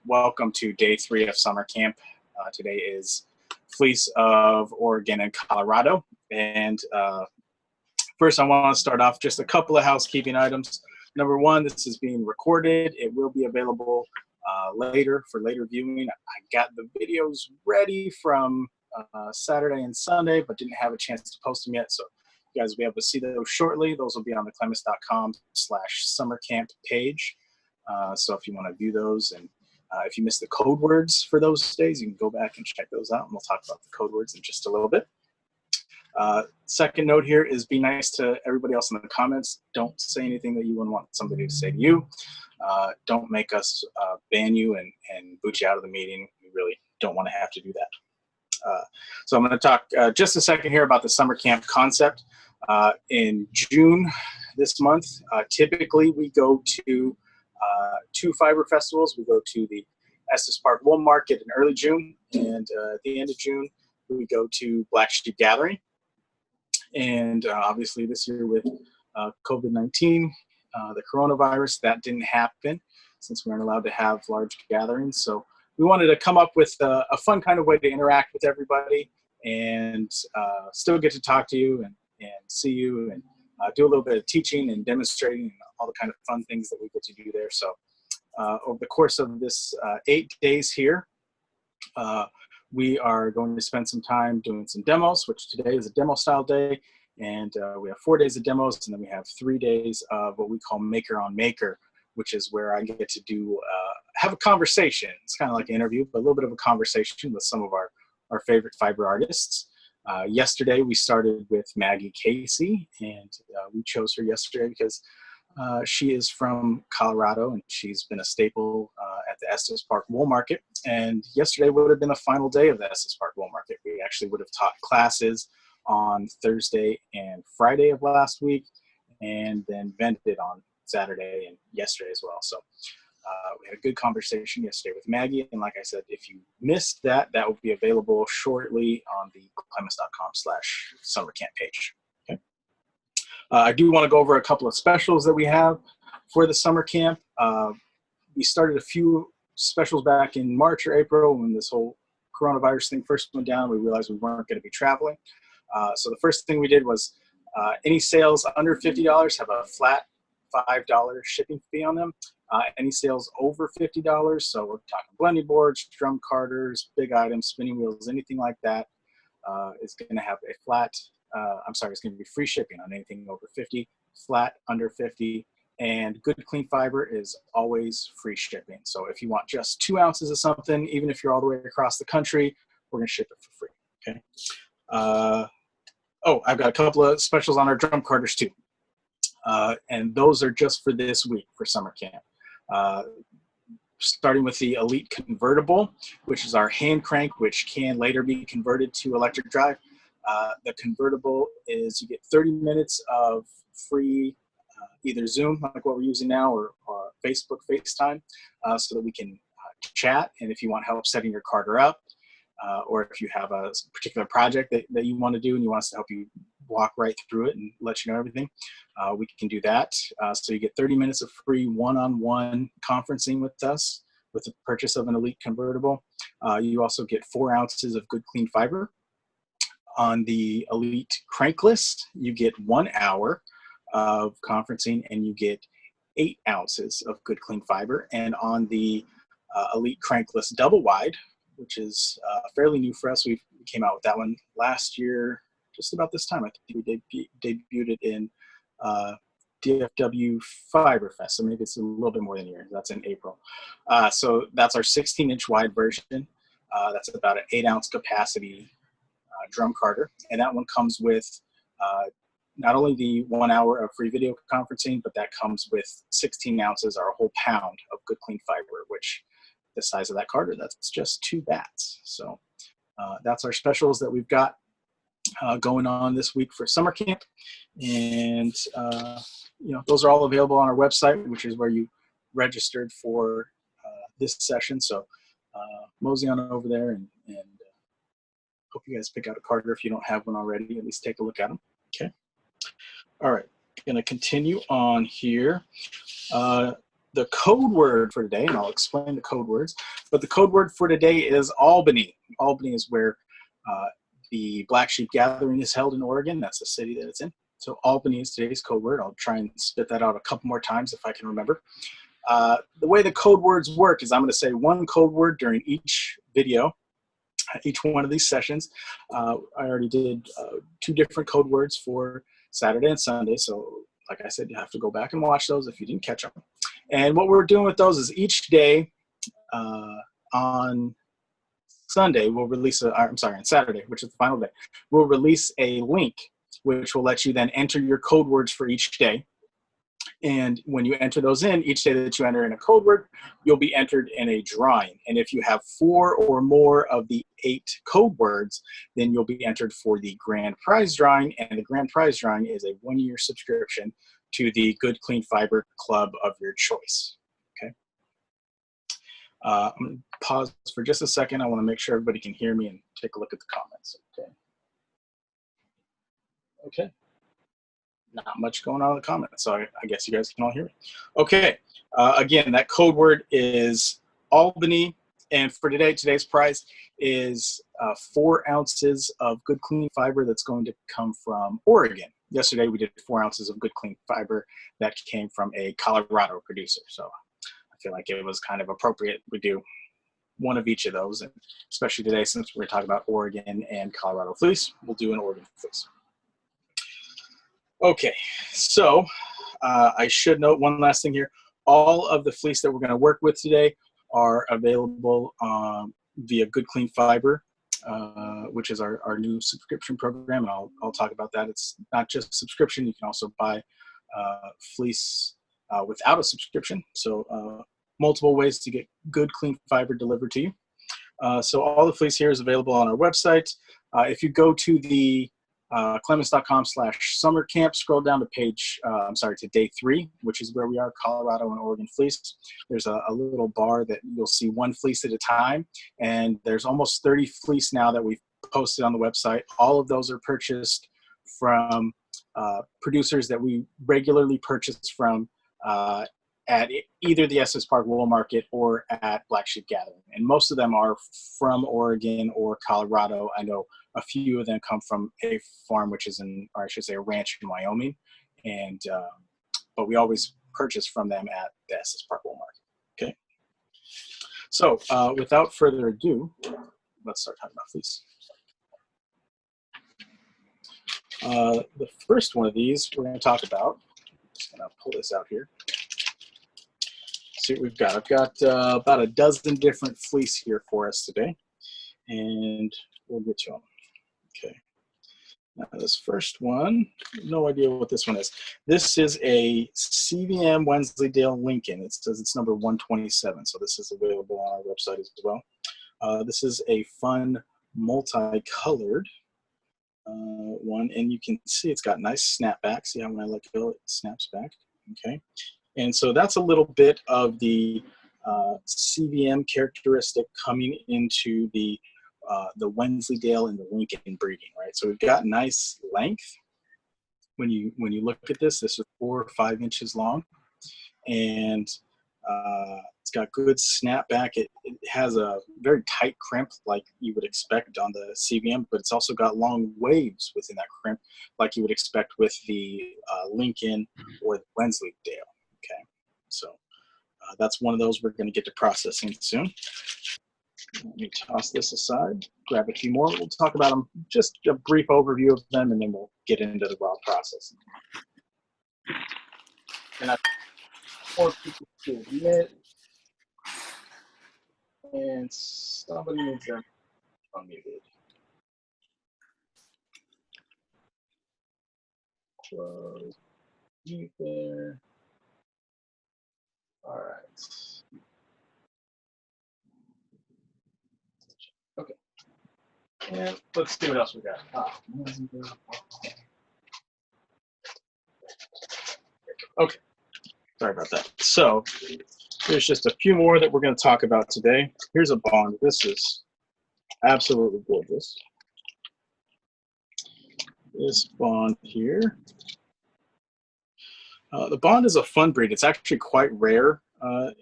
Welcome to day 3 of summer camp. Today is Fleece of Oregon and Colorado. And first I want to start off just a couple of housekeeping items. Number one, this is being recorded. It will be available later for later viewing. I got the videos ready from Saturday and Sunday, but didn't have a chance to post them yet. So you guys will be able to see those shortly. Those will be on the clemes.com/summercamp page. So if you want to view those, and if you missed the code words for those days, you can go back and check those out, and we'll talk about the code words in just a little bit. Second note here is be nice to everybody else in the comments. Don't say anything that you wouldn't want somebody to say to you. Don't make us ban you and boot you out of the meeting. We really don't want to have to do that. So I'm going to talk just a second here about the summer camp concept. In June this month, typically we go to 2 fiber festivals. We go to the Estes Park Wool Market in early June, and at the end of June, we go to Black Sheep Gathering. And obviously this year with COVID-19, the coronavirus, that didn't happen since we aren't allowed to have large gatherings. So we wanted to come up with a fun kind of way to interact with everybody and still get to talk to you and see you and do a little bit of teaching and demonstrating and all the kind of fun things that we get to do there. So over the course of this 8 days here, we are going to spend some time doing some demos, which today is a demo style day. And we have 4 days of demos, and then we have 3 days of what we call maker on maker, which is where I get to do, have a conversation. It's kind of like an interview, but a little bit of a conversation with some of our favorite fiber artists. Yesterday, we started with Maggie Casey, and we chose her yesterday because she is from Colorado, and she's been a staple at the Estes Park Wool Market. And yesterday would have been the final day of the Estes Park Wool Market. We actually would have taught classes on Thursday and Friday of last week, and then vented on Saturday and yesterday as well. So we had a good conversation yesterday with Maggie, and like I said, if you missed that, that will be available shortly on the clemes.com/summercamp page. Okay. I do want to go over a couple of specials that we have for the summer camp. We started a few specials back in March or April when this whole coronavirus thing first went down. We realized we weren't going to be traveling. So the first thing we did was any sales under $50 have a flat $5 shipping fee on them. Any sales over $50, so we're talking blending boards, drum carters, big items, spinning wheels, anything like that, is going to have a flat, it's going to be free shipping on anything over 50, flat under 50, and good clean fiber is always free shipping. So if you want just 2 ounces of something, even if you're all the way across the country, we're going to ship it for free, okay? I've got a couple of specials on our drum carters too. And those are just for this week for summer camp. Starting with the Elite Convertible, which is our hand crank, which can later be converted to electric drive. The Convertible is, you get 30 minutes of free either Zoom, like what we're using now, or Facebook FaceTime, so that we can chat. And if you want help setting your carter up, or if you have a particular project that you want to do and you want us to help you walk right through it and let you know everything, we can do that. So you get 30 minutes of free one-on-one conferencing with us with the purchase of an Elite Convertible. You also get 4 ounces of good clean fiber. On the Elite Crankless, you get 1 hour of conferencing, and you get 8 ounces of good clean fiber. And on the Elite Crankless Double Wide, which is fairly new for us, we came out with that one last year, just about this time. I think we debuted it in DFW Fiber Fest, so maybe it's a little bit more than a year. That's in April. So that's our 16-inch wide version. That's about an 8-ounce capacity drum carter, and that one comes with not only the 1 hour of free video conferencing, but that comes with 16 ounces, or a whole pound of good clean fiber, which the size of that carter, that's just 2 bats. So that's our specials that we've got going on this week for summer camp. And those are all available on our website, which is where you registered for this session. So mosey on over there, and hope you guys pick out a carter if you don't have one already. At least take a look at them. Okay. All right. Going to continue on here. the code word for today, and I'll explain the code words, but the code word for today is Albany. Albany is where the Black Sheep Gathering is held in Oregon. That's the city that it's in. So Albany is today's code word. I'll try and spit that out a couple more times if I can remember. The way the code words work is I'm going to say one code word during each video, each one of these sessions. I already did 2 different code words for Saturday and Sunday. So like I said, you have to go back and watch those if you didn't catch them. And what we're doing with those is each day on Sunday, we'll release on Saturday, which is the final day, we'll release a link which will let you then enter your code words for each day. And when you enter those in, each day that you enter in a code word, you'll be entered in a drawing. And if you have 4 or more of the 8 code words, then you'll be entered for the grand prize drawing. And the grand prize drawing is a 1-year subscription to the Good Clean Fiber Club of your choice. Okay. I'm going to pause for just a second. I want to make sure everybody can hear me and take a look at the comments. Okay. Okay. Not much going on in the comments, so I guess you guys can all hear me. Okay, again, that code word is Albany, and for today's prize is 4 ounces of good clean fiber that's going to come from Oregon. Yesterday we did 4 ounces of good clean fiber that came from a Colorado producer, so I feel like it was kind of appropriate we do one of each of those, and especially today since we're talking about Oregon and Colorado fleece, we'll do an Oregon fleece. Okay, so I should note one last thing here. All of the fleece that we're going to work with today are available via Good Clean Fiber, which is our new subscription program, and I'll talk about that. It's not just subscription. You can also buy fleece without a subscription, so multiple ways to get good, clean fiber delivered to you. So all the fleece here is available on our website. If you go to the Clemes.com/summer camp, scroll down to to day 3, which is where we are, Colorado and Oregon fleece. There's a little bar that you'll see 1 fleece at a time, and there's almost 30 fleece now that we've posted on the website. All of those are purchased from producers that we regularly purchase from at either the Estes Park Wool Market or at Black Sheep Gathering. And most of them are from Oregon or Colorado. I know a few of them come from a farm, which is or I should say a ranch in Wyoming. And, but we always purchase from them at the Estes Park Wool Market. Okay. So without further ado, let's start talking about fleece. The first one of these we're going to talk about, I'm just going to pull this out here. See what we've got. I've got about a dozen different fleece here for us today, and we'll get to them. Okay. Now this first one, no idea what this one is. This is a CVM Wensleydale Lincoln. It says it's number 127, so this is available on our website as well. This is a fun multicolored one, and you can see it's got nice snapback. See how when I let go, it snaps back. Okay. And so that's a little bit of the CVM characteristic coming into the Wensleydale and the Lincoln breeding, right? So we've got nice length. When you look at this is 4 or 5 inches long, and it's got good snapback. It has a very tight crimp like you would expect on the CVM, but it's also got long waves within that crimp like you would expect with the Lincoln or the Wensleydale. Okay, so that's one of those we're going to get to processing soon. Let me toss this aside, grab a few more. We'll talk about them, just a brief overview of them, and then we'll get into the raw processing. And I want people to admit, and somebody needs them unmuted. Close. Mute there. All right. Okay. And let's see what else we got. Okay. Sorry about that. So there's just a few more that we're going to talk about today. Here's a bond. This is absolutely gorgeous. This bond here. The bond is a fun breed. It's actually quite rare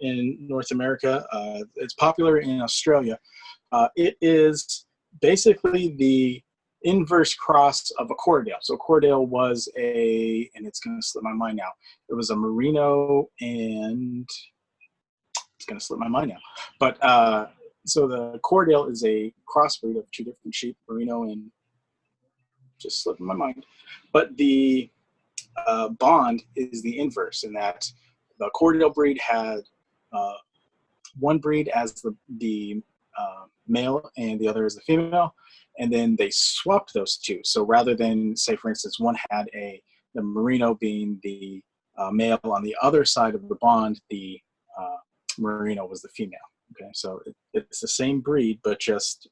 in North America. It's popular in Australia. It is basically the inverse cross of a Cordale. So Cordale was and it's going to slip my mind now. It was a merino, and it's going to slip my mind now. But so the Cordale is a crossbreed of two different sheep, merino and just slipping my mind. But the Bond is the inverse, in that the Cordale breed had one breed as the male and the other as the female, and then they swapped those two. So rather than, say, for instance, one had the merino being the male, on the other side of the Bond, the merino was the female. Okay, so it's the same breed, but just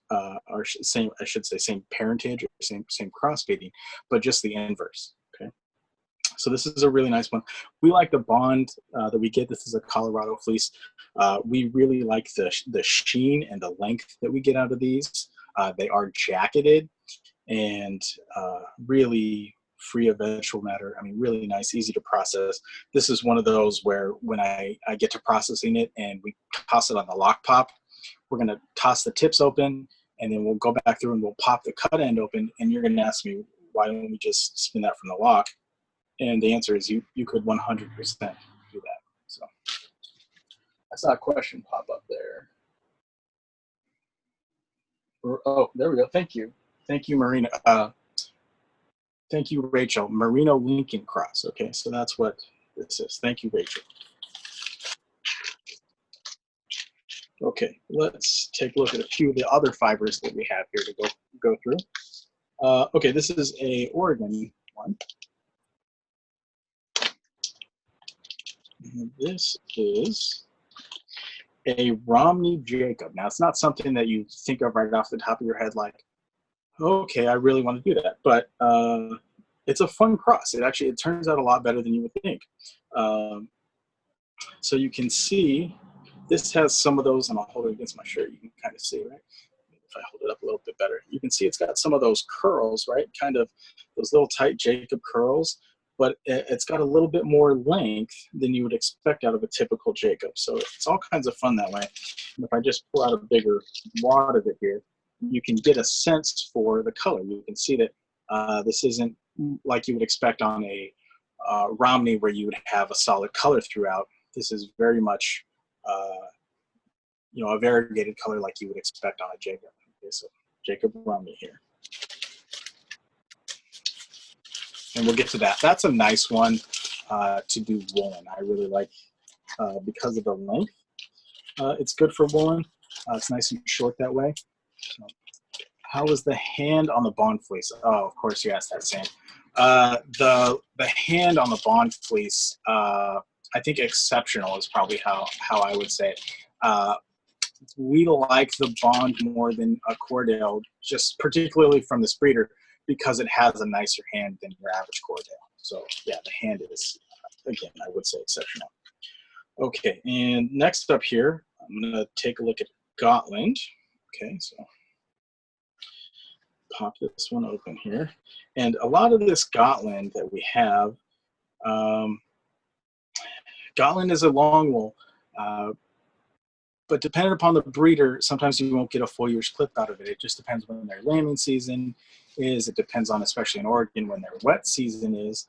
or same, I should say, same parentage or same crossbreeding, but just the inverse. Okay, so this is a really nice one. We like the Bond that we get. This is a Colorado fleece. We really like the sheen and the length that we get out of these. They are jacketed and really free of vegetable matter. I mean, really nice, easy to process. This is one of those where when I get to processing it and we toss it on the lock pop, we're going to toss the tips open, and then we'll go back through and we'll pop the cut end open, and you're going to ask me, why don't we just spin that from the lock? And the answer is you could 100% do that. So I saw a question pop up there. Oh, there we go. Thank you. Thank you, Marina. Thank you, Rachel. Merino Lincoln Cross. Okay, so that's what this is. Thank you, Rachel. Okay, let's take a look at a few of the other fibers that we have here to go through. Okay, this is a Oregon one. And this is a Romney Jacob. Now, it's not something that you think of right off the top of your head like, okay, I really want to do that. But it's a fun cross. It turns out a lot better than you would think. So you can see this has some of those, and I'll hold it against my shirt. You can kind of see, right? If I hold it up a little bit better, you can see it's got some of those curls, right? Kind of those little tight Jacob curls, but it's got a little bit more length than you would expect out of a typical Jacob. So it's all kinds of fun that way. And if I just pull out a bigger wad of it here, you can get a sense for the color. You can see that this isn't like you would expect on a Romney where you would have a solid color throughout. This is very much, a variegated color like you would expect on a Jacob. Okay, so Jacob Romney here. And we'll get to that. That's a nice one to do woolen. I really like because of the length. It's good for woolen. It's nice and short that way. So, how is the hand on the Bond fleece? Oh, of course you asked that, Sam. The hand on the Bond fleece, I think exceptional is probably how I would say it. We like the Bond more than a Cordale, just particularly from this breeder, because it has a nicer hand than your average Cordale. So yeah, the hand is, again, I would say exceptional. Okay, and next up here, I'm gonna take a look at Gotland. Okay, so pop this one open here. And a lot of this Gotland that we have, Gotland is a long wool, but depending upon the breeder, sometimes you won't get a full year's clip out of it. It just depends when their lambing season is. It depends on, especially in Oregon, when their wet season is.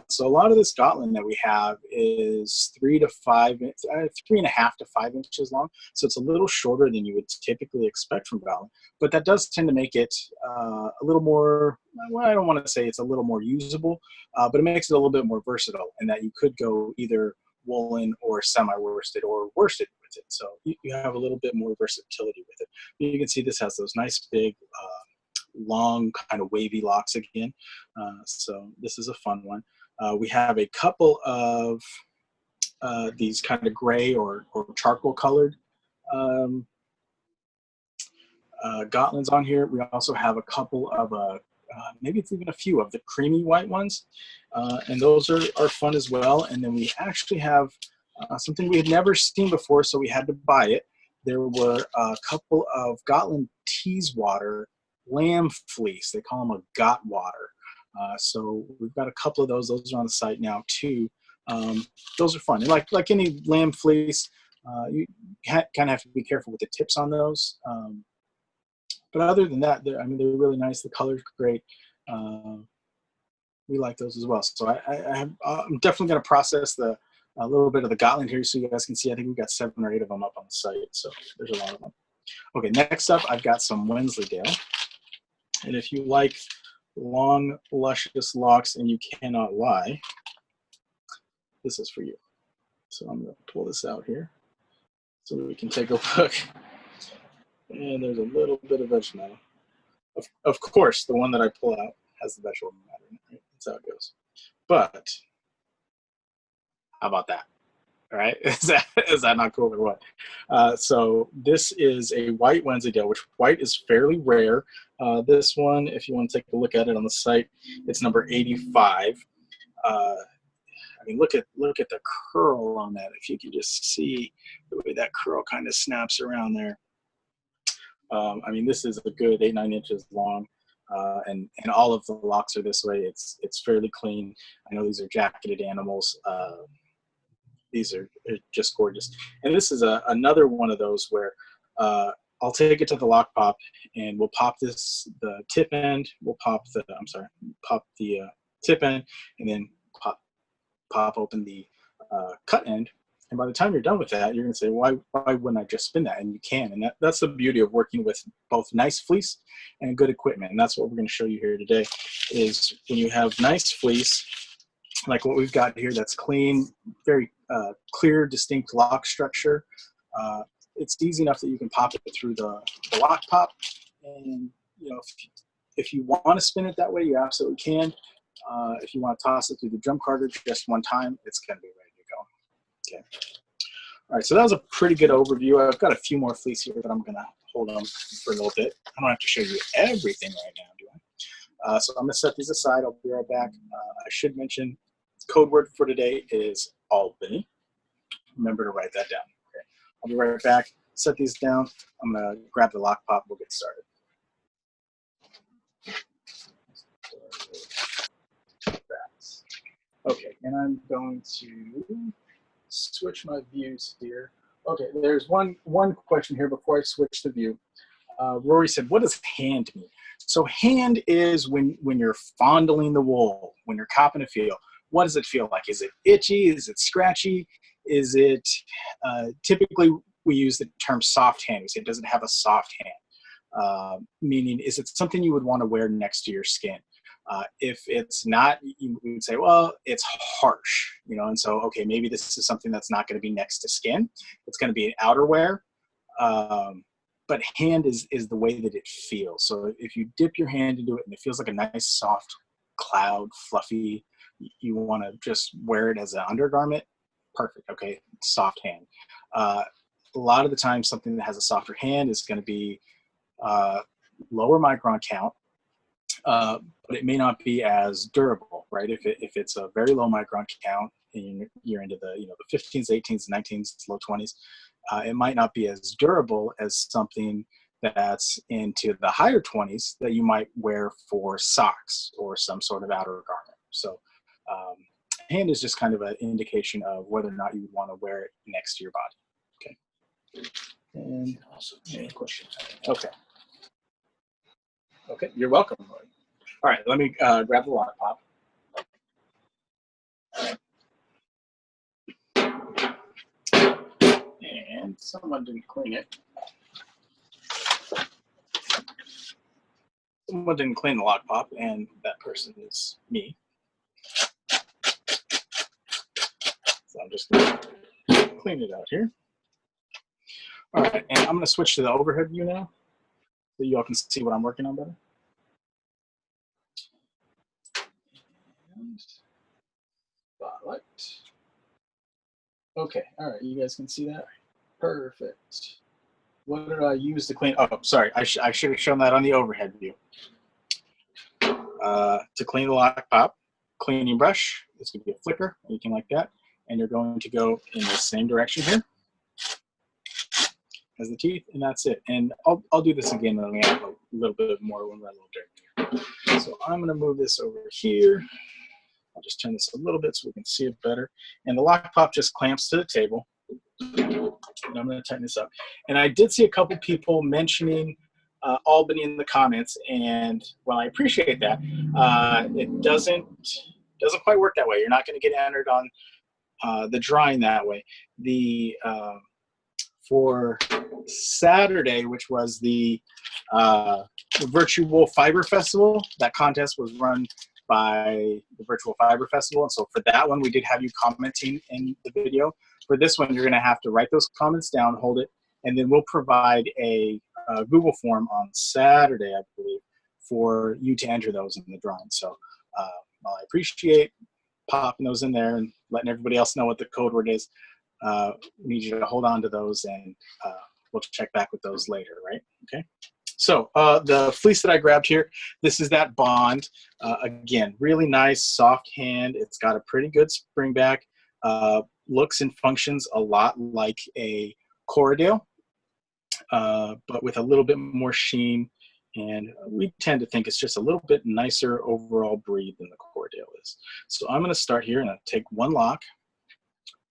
So a lot of this Gotland that we have is 3.5 to 5 inches long. So it's a little shorter than you would typically expect from Gotland, but that does tend to make it a little more, well, I don't want to say it's a little more usable, but it makes it a little bit more versatile in that you could go either woolen or semi-worsted or worsted with it. So you have a little bit more versatility with it. You can see this has those nice big long kind of wavy locks again. So this is a fun one. We have a couple of these kind of gray or charcoal colored Gotlands on here. We also have a couple of maybe it's even a few of the creamy white ones, and those are fun as well. And then we actually have something we had never seen before, so we had to buy it. There were a couple of Gotland Teeswater lamb fleece. They call them a Got Water. So we've got a couple of those. Those are on the site now too. Those are fun. And like any lamb fleece, you kind of have to be careful with the tips on those. But other than that, I mean, they're really nice. The color's great. We like those as well. So I'm definitely going to process a little bit of the Gotland here so you guys can see. I think we've got 7 or 8 of them up on the site. So there's a lot of them. Okay, next up, I've got some Wensleydale. And if you like long, luscious locks and you cannot lie, this is for you. So I'm going to pull this out here so we can take a look. And there's a little bit of vegetable matter. Of course, the one that I pull out has the vegetable matter in it. Right? That's how it goes. But how about that? All right, is that not cool or what? So this is a white Wensleydale, which white is fairly rare. This one, if you want to take a look at it on the site, it's number 85. I mean, look at the curl on that. If you can just see the way that curl kind of snaps around there. I mean, this is a good 8-9 inches long, and all of the locks are this way. It's fairly clean. I know these are jacketed animals. These are just gorgeous. And this is another one of those where I'll take it to the lock pop and we'll pop the tip end. We'll pop the tip end and then pop open the cut end. And by the time you're done with that, you're going to say, why wouldn't I just spin that? And you can. And that's the beauty of working with both nice fleece and good equipment. And that's what we're going to show you here today is when you have nice fleece, like what we've got here, that's clean, very clear, distinct lock structure. It's easy enough that you can pop it through the lock pop. And you know, if you want to spin it that way, you absolutely can. If you want to toss it through the drum cartridge just one time, it's going to be ready to go. Okay. All right, so that was a pretty good overview. I've got a few more fleece here, but I'm going to hold them for a little bit. I don't have to show you everything right now, do I? So I'm going to set these aside. I'll be right back. I should mention code word for today is Albany. Remember to write that down. Okay. I'll be right back. Set these down. I'm going to grab the lock pop. We'll get started. Okay, and I'm going to switch my views here. Okay, there's one question here before I switch the view. Rory said, what does hand mean? So hand is when you're fondling the wool, when you're copping a feel. What does it feel like? Is it itchy? Is it scratchy? Is it, typically we use the term soft hand. We say, does it have a soft hand? Meaning, is it something you would want to wear next to your skin? If it's not, you would say, well, it's harsh, you know, and so, okay, maybe this is something that's not going to be next to skin. It's going to be an outerwear. But hand is the way that it feels. So if you dip your hand into it and it feels like a nice, soft cloud, fluffy, you want to just wear it as an undergarment, perfect, okay, soft hand. A lot of the time, something that has a softer hand is going to be lower micron count, but it may not be as durable, right? If it's a very low micron count and you're into the the 15s, 18s, 19s, low 20s, it might not be as durable as something that's into the higher 20s that you might wear for socks or some sort of outer garment. So hand is just kind of an indication of whether or not you would want to wear it next to your body. Okay. And also any question. Okay. Okay, you're welcome. All right, let me grab the lock pop. And someone didn't clean it. Someone didn't clean the lock pop, and that person is me. So I'm just going to clean it out here. All right, and I'm going to switch to the overhead view now so you all can see what I'm working on better. And spotlight. Okay, all right, you guys can see that? Perfect. What did I use to clean? Oh, sorry, I should have shown that on the overhead view. To clean the lock pop, cleaning brush, this could be a flicker, anything like that, and you're going to go in the same direction here as the teeth, and that's it. And I'll do this again when we have a little bit more when we're a little dirty. So I'm going to move this over here. I'll just turn this a little bit so we can see it better. And the lock pop just clamps to the table. And I'm going to tighten this up. And I did see a couple people mentioning Albany in the comments, and while I appreciate that, it doesn't quite work that way. You're not going to get entered on the drawing that way. For Saturday, which was the Virtual Fiber Festival, that contest was run by the Virtual Fiber Festival, and so for that one, we did have you commenting in the video. For this one, you're going to have to write those comments down, hold it, and then we'll provide a Google form on Saturday, I believe, for you to enter those in the drawing. So while I appreciate popping those in there and letting everybody else know what the code word is, we need you to hold on to those, and we'll check back with those later, right? Okay. So the fleece that I grabbed here, this is that Bond. Again, really nice, soft hand. It's got a pretty good spring back. Looks and functions a lot like a Corriedale, but with a little bit more sheen. And we tend to think it's just a little bit nicer overall breed than the Corriedale is. So I'm going to start here and I'll take one lock.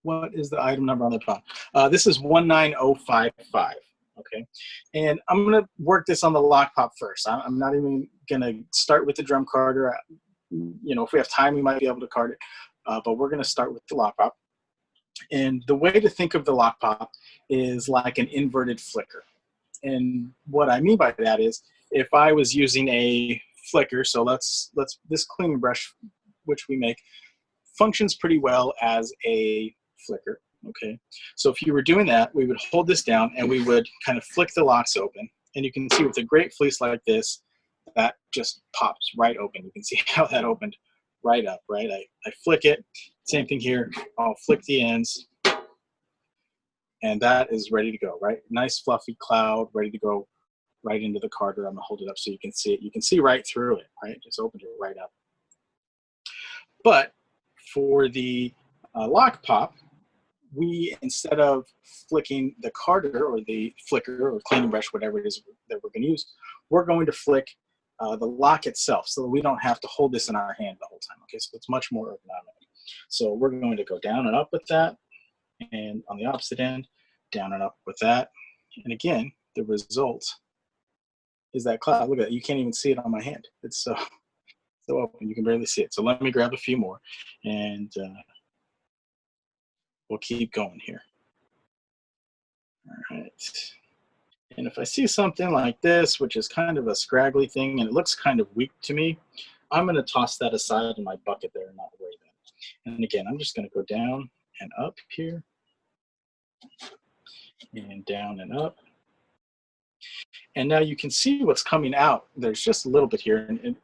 What is the item number on the top? This is 19055. Okay, and I'm going to work this on the lock pop first. I'm not even going to start with the drum carder. You know, if we have time, we might be able to card it, but we're going to start with the lock pop. And the way to think of the lock pop is like an inverted flicker. And what I mean by that is, if I was using a flicker, so this cleaning brush, which we make, functions pretty well as a flicker. Okay, so if you were doing that, we would hold this down and we would kind of flick the locks open. And you can see with a great fleece like this, that just pops right open. You can see how that opened right up, right? I flick it. Same thing here. I'll flick the ends. And that is ready to go, right? Nice fluffy cloud, ready to go right into the carder. I'm gonna hold it up so you can see it. You can see right through it, right? Just opened it right up. But for the lock pop, we, instead of flicking the carder or the flicker or cleaning brush, whatever it is that we're gonna use, we're going to flick the lock itself so that we don't have to hold this in our hand the whole time, okay? So it's much more ergonomic. So we're going to go down and up with that, and on the opposite end, down and up with that. And again, the result is that cloud. Look at that, you can't even see it on my hand. It's so open, you can barely see it. So let me grab a few more, and we'll keep going here. All right. And if I see something like this, which is kind of a scraggly thing, and it looks kind of weak to me, I'm going to toss that aside in my bucket there and not worry about it. And again, I'm just going to go down and up here, and down and up. And now you can see what's coming out. There's just a little bit here, and it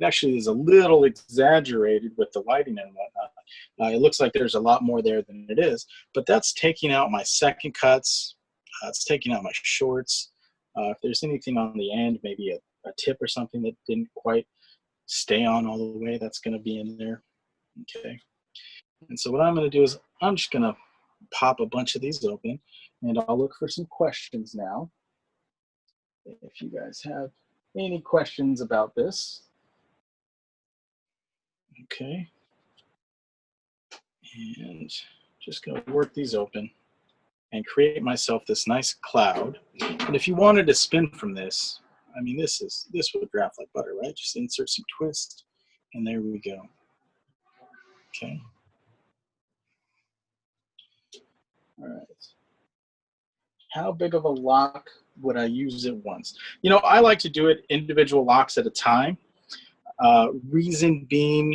actually is a little exaggerated with the lighting and whatnot. It looks like there's a lot more there than it is, but that's taking out my second cuts. It's taking out my shorts. If there's anything on the end, maybe a tip or something that didn't quite stay on all the way, that's going to be in there. Okay. And so what I'm going to do is I'm just going to pop a bunch of these open, and I'll look for some questions now. If you guys have any questions about this. Okay. And just going to work these open and create myself this nice cloud. And if you wanted to spin from this, I mean, this would draft like butter, right? Just insert some twist, and there we go. Okay. All right. How big of a lock would I use at once? You know, I like to do it individual locks at a time. Reason being,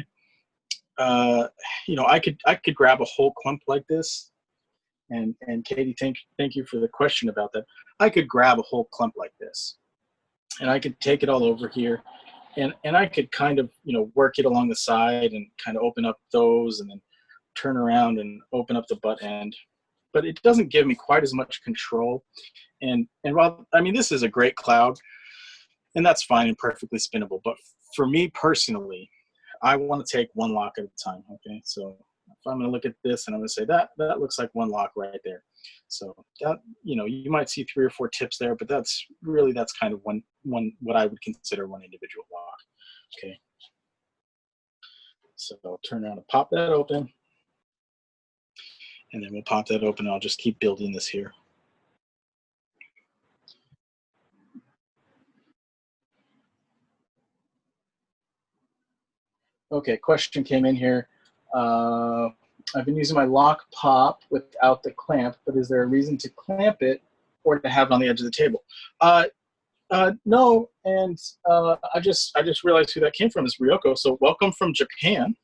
you know, I could grab a whole clump like this. And Katie, thank you for the question about that. I could grab a whole clump like this, and I could take it all over here, and I could kind of, you know, work it along the side and kind of open up those, and then turn around and open up the butt end. But it doesn't give me quite as much control. And while, I mean, this is a great cloud, and that's fine and perfectly spinnable. But for me personally, I want to take one lock at a time. Okay, so if I'm going to look at this and I'm going to say that looks like one lock right there. So that, you know, you might see 3 or 4 tips there, but that's kind of one what I would consider one individual lock. Okay. So I'll turn around and pop that open, and then we'll pop that open. I'll just keep building this here. Okay, question came in here. I've been using my lock pop without the clamp, but is there a reason to clamp it or to have it on the edge of the table? No, and I just realized who that came from is Ryoko. So welcome from Japan.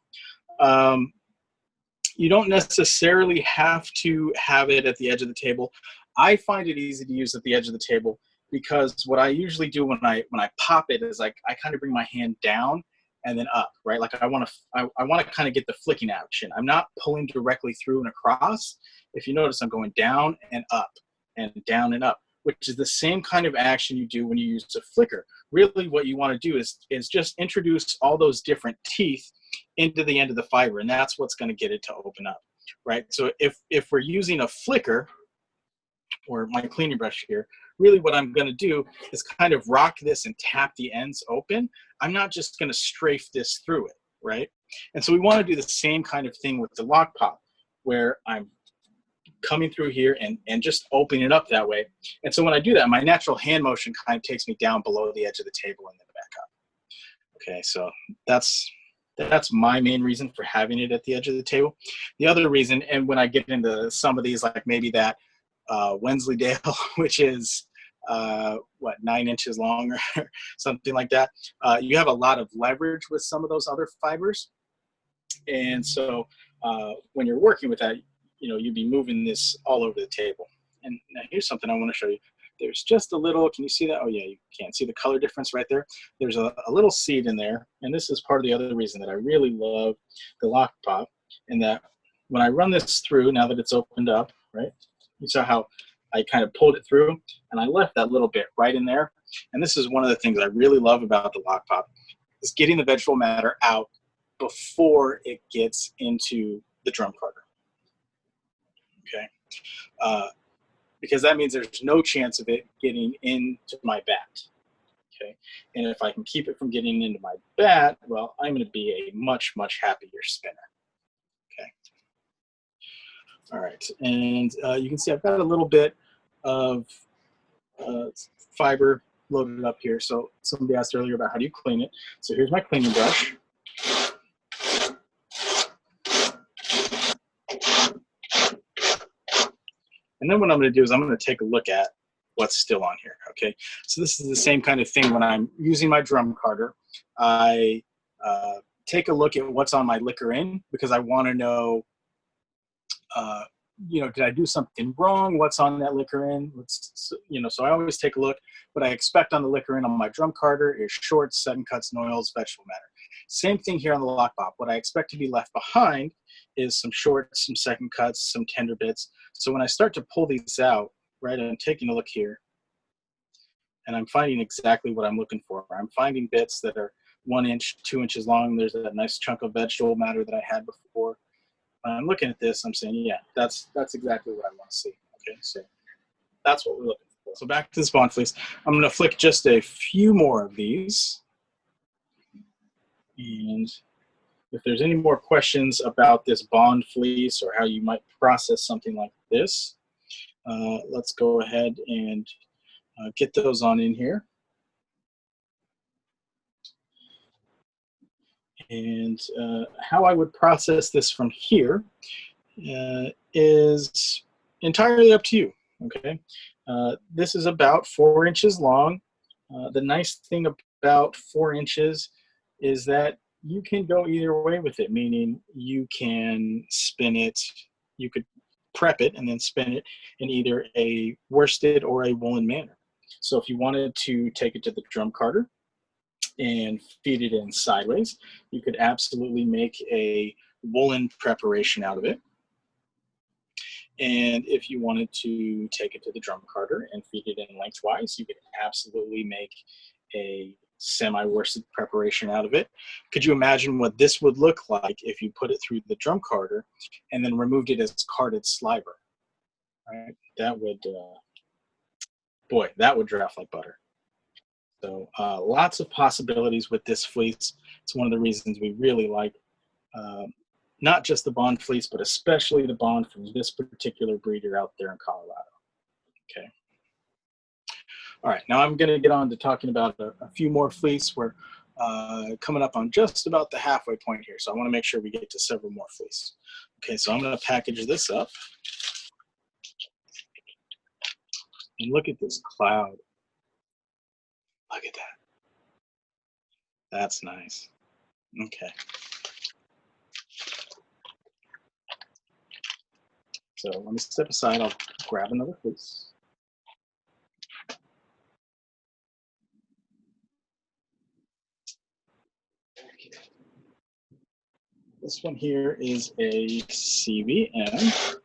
You don't necessarily have to have it at the edge of the table. I find it easy to use at the edge of the table because what I usually do when I pop it is like I kind of bring my hand down and then up, right? Like I want to kind of get the flicking action. I'm not pulling directly through and across. If you notice, I'm going down and up and down and up, which is the same kind of action you do when you use a flicker. Really what you want to do is just introduce all those different teeth into the end of the fiber, and that's what's going to get it to open up, right? So if we're using a flicker, or my cleaning brush here, really what I'm going to do is kind of rock this and tap the ends open. I'm not just going to strafe this through it, right? And so we want to do the same kind of thing with the lock pop, where I'm coming through here and just opening it up that way. And so when I do that, my natural hand motion kind of takes me down below the edge of the table and then back up. Okay, so that's my main reason for having it at the edge of the table. The other reason, and when I get into some of these, like maybe that Wensleydale, which is what, 9 inches long or something like that, you have a lot of leverage with some of those other fibers. And so when you're working with that, you know, you'd be moving this all over the table. And now here's something I want to show you. There's just a little, can you see that? Oh yeah, you can see the color difference right there. There's a little seed in there. And this is part of the other reason that I really love the lock pop, in that when I run this through, now that it's opened up, right? You saw how I kind of pulled it through and I left that little bit right in there. And this is one of the things I really love about the lock pop, is getting the vegetable matter out before it gets into the drum carder. Okay. Because that means there's no chance of it getting into my bat. Okay. And if I can keep it from getting into my bat, well, I'm going to be a much, much happier spinner. Okay. All right. And you can see I've got a little bit of fiber loaded up here. So somebody asked earlier about how do you clean it. So here's my cleaning brush. And then what I'm going to do is I'm going to take a look at what's still on here, okay? So this is the same kind of thing when I'm using my drum carder. I take a look at what's on my liquor in, because I want to know, you know, did I do something wrong? What's on that liquor in? You know, so I always take a look. What I expect on the liquor in on my drum carder is shorts, sudden cuts, and oils, vegetable matter. Same thing here on the lock pop. What I expect to be left behind is some shorts, some second cuts, some tender bits. So when I start to pull these out, right, I'm taking a look here, and I'm finding exactly what I'm looking for. I'm finding bits that are 1 inch, 2 inches long. There's that nice chunk of vegetable matter that I had before. When I'm looking at this, I'm saying, yeah, that's exactly what I want to see. Okay, so that's what we're looking for. So back to this bond fleece. I'm going to flick just a few more of these. And if there's any more questions about this bond fleece or how you might process something like this, let's go ahead and get those on in here. And how I would process this from here is entirely up to you, okay? This is about 4 inches long. The nice thing about 4 inches is that you can go either way with it, meaning you can spin it, you could prep it and then spin it in either a worsted or a woolen manner. So if you wanted to take it to the drum carder and feed it in sideways, you could absolutely make a woolen preparation out of it. And if you wanted to take it to the drum carder and feed it in lengthwise, you could absolutely make a semi-worsted preparation out of it. Could you imagine what this would look like if you put it through the drum carder and then removed it as carded sliver? Right? That would, boy, that would draft like butter. So lots of possibilities with this fleece. It's one of the reasons we really like not just the Bond fleece, but especially the Bond from this particular breeder out there in Colorado. Okay. All right, now I'm going to get on to talking about a few more fleece. We're coming up on just about the halfway point here, so I want to make sure we get to several more fleece. Okay, so I'm going to package this up. And look at this cloud. Look at that. That's nice. Okay. So let me step aside. I'll grab another fleece. This one here is a CVM.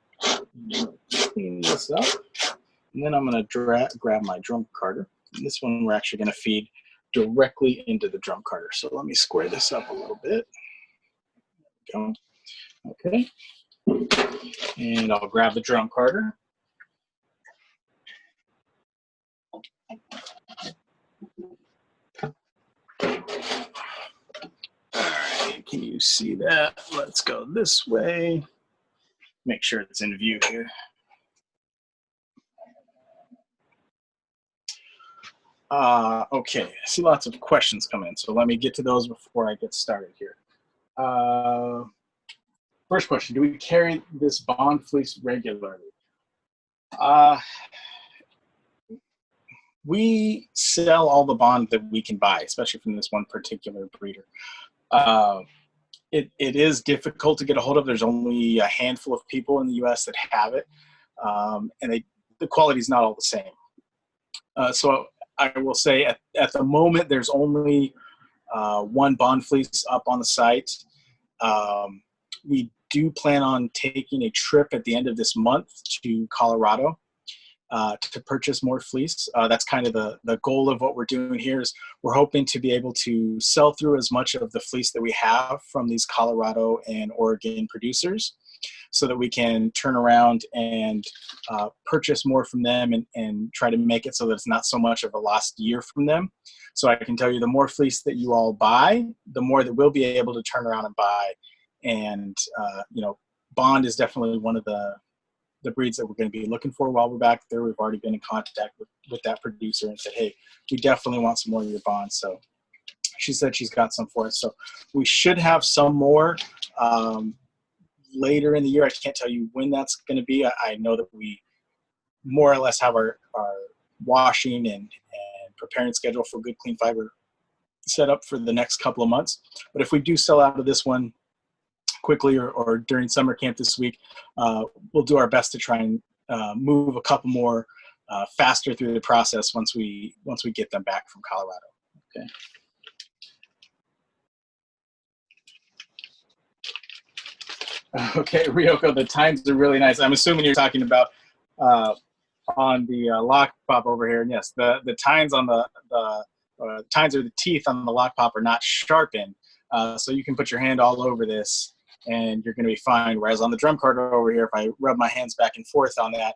Clean this up. And then I'm going to grab my drum carder. And this one we're actually going to feed directly into the drum carder. So let me square this up a little bit. There we go. Okay. And I'll grab the drum carder. All right, can you see that? Let's go this way. Make sure it's in view here. Okay, I see lots of questions come in, so let me get to those before I get started here. First question, do we carry this Bond fleece regularly? We sell all the Bond that we can buy, especially from this one particular breeder. It is difficult to get a hold of. There's only a handful of people in the US that have it, and the quality is not all the same. So I will say at the moment, there's only one Bond fleece up on the site. We do plan on taking a trip at the end of this month to Colorado to purchase more fleece. That's kind of the goal of what we're doing here is we're hoping to be able to sell through as much of the fleece that we have from these Colorado and Oregon producers so that we can turn around and purchase more from them and try to make it so that it's not so much of a lost year from them. So I can tell you the more fleece that you all buy, the more that we'll be able to turn around and buy. And, Bond is definitely one of the breeds that we're going to be looking for while we're back there. We've already been in contact with that producer and said, hey, we definitely want some more of your Bond. So she said she's got some for us. So we should have some more later in the year. I can't tell you when that's going to be. I know that we more or less have our washing and preparing schedule for Good Clean Fiber set up for the next couple of months. But if we do sell out of this one quickly or during summer camp this week, we'll do our best to try and move a couple more faster through the process once we get them back from Colorado. Okay. Okay, Ryoko, the tines are really nice. I'm assuming you're talking about on the lock pop over here. And yes, the tines on the tines or the teeth on the lock pop are not sharpened, so you can put your hand all over this and you're going to be fine. Whereas on the drum carder over here, if I rub my hands back and forth on that,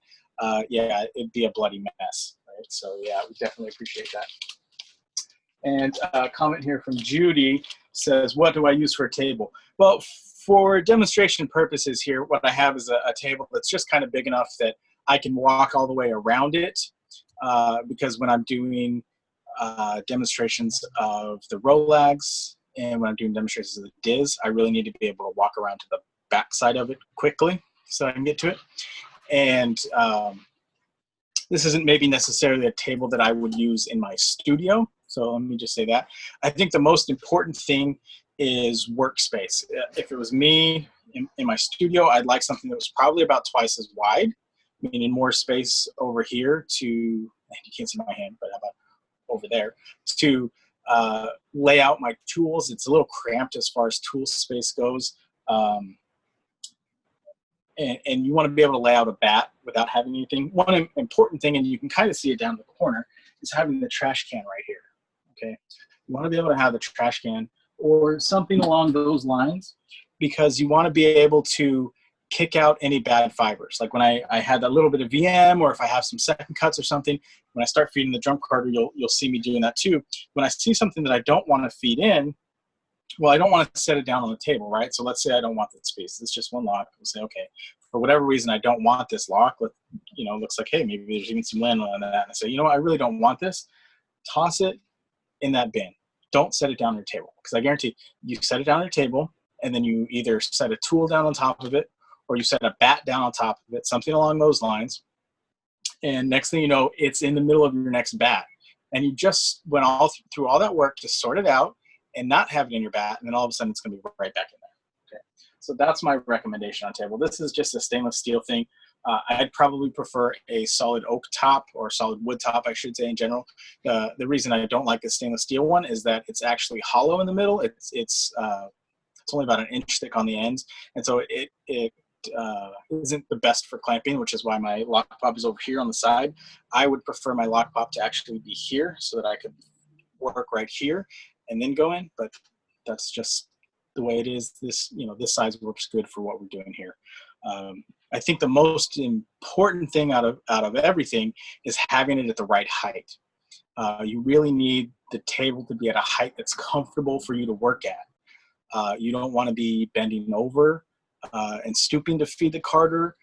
yeah, it'd be a bloody mess, right? So yeah, we definitely appreciate that. And a comment here from Judy says, what do I use for a table? Well, for demonstration purposes here, what I have is a table that's just kind of big enough that I can walk all the way around it, because when I'm doing demonstrations of the Rolags and when I'm doing demonstrations of the Diz, I really need to be able to walk around to the back side of it quickly so I can get to it. And this isn't maybe necessarily a table that I would use in my studio. So let me just say that. I think the most important thing is workspace. If it was me in my studio, I'd like something that was probably about twice as wide, meaning more space over here to, you can't see my hand, but how about over there, to lay out my tools. It's a little cramped as far as tool space goes. And you want to be able to lay out a bat without having anything. One important thing, and you can kind of see it down in the corner, is having the trash can right here, okay? You want to be able to have the trash can or something along those lines because you want to be able to kick out any bad fibers. Like when I had that little bit of VM, or if I have some second cuts or something, when I start feeding the drum carder, you'll see me doing that too. When I see something that I don't want to feed in, well, I don't want to set it down on the table, right? So let's say I don't want that space. It's just one lock. We'll say, okay, for whatever reason, I don't want this lock. Looks like, hey, maybe there's even some land on that. And I say, you know what, I really don't want this. Toss it in that bin. Don't set it down on your table, because I guarantee you set it down on your table, and then you either set a tool down on top of it, or you set a bat down on top of it, something along those lines. And next thing you know, it's in the middle of your next bat. And you just went all through all that work to sort it out and not have it in your bat, and then all of a sudden it's going to be right back in there. Okay, so that's my recommendation on table. This is just a stainless steel thing. I'd probably prefer a solid oak top, or solid wood top, I should say, in general. The reason I don't like the stainless steel one is that it's actually hollow in the middle. It's only about an inch thick on the ends, and so it isn't the best for clamping, which is why my lock pop is over here on the side. I would prefer my lock pop to actually be here, so that I could work right here and then go in, but that's just the way it is. This size works good for what we're doing here. I think the most important thing out of everything is having it at the right height. You really need the table to be at a height that's comfortable for you to work at. You don't want to be bending over and stooping to feed the carder.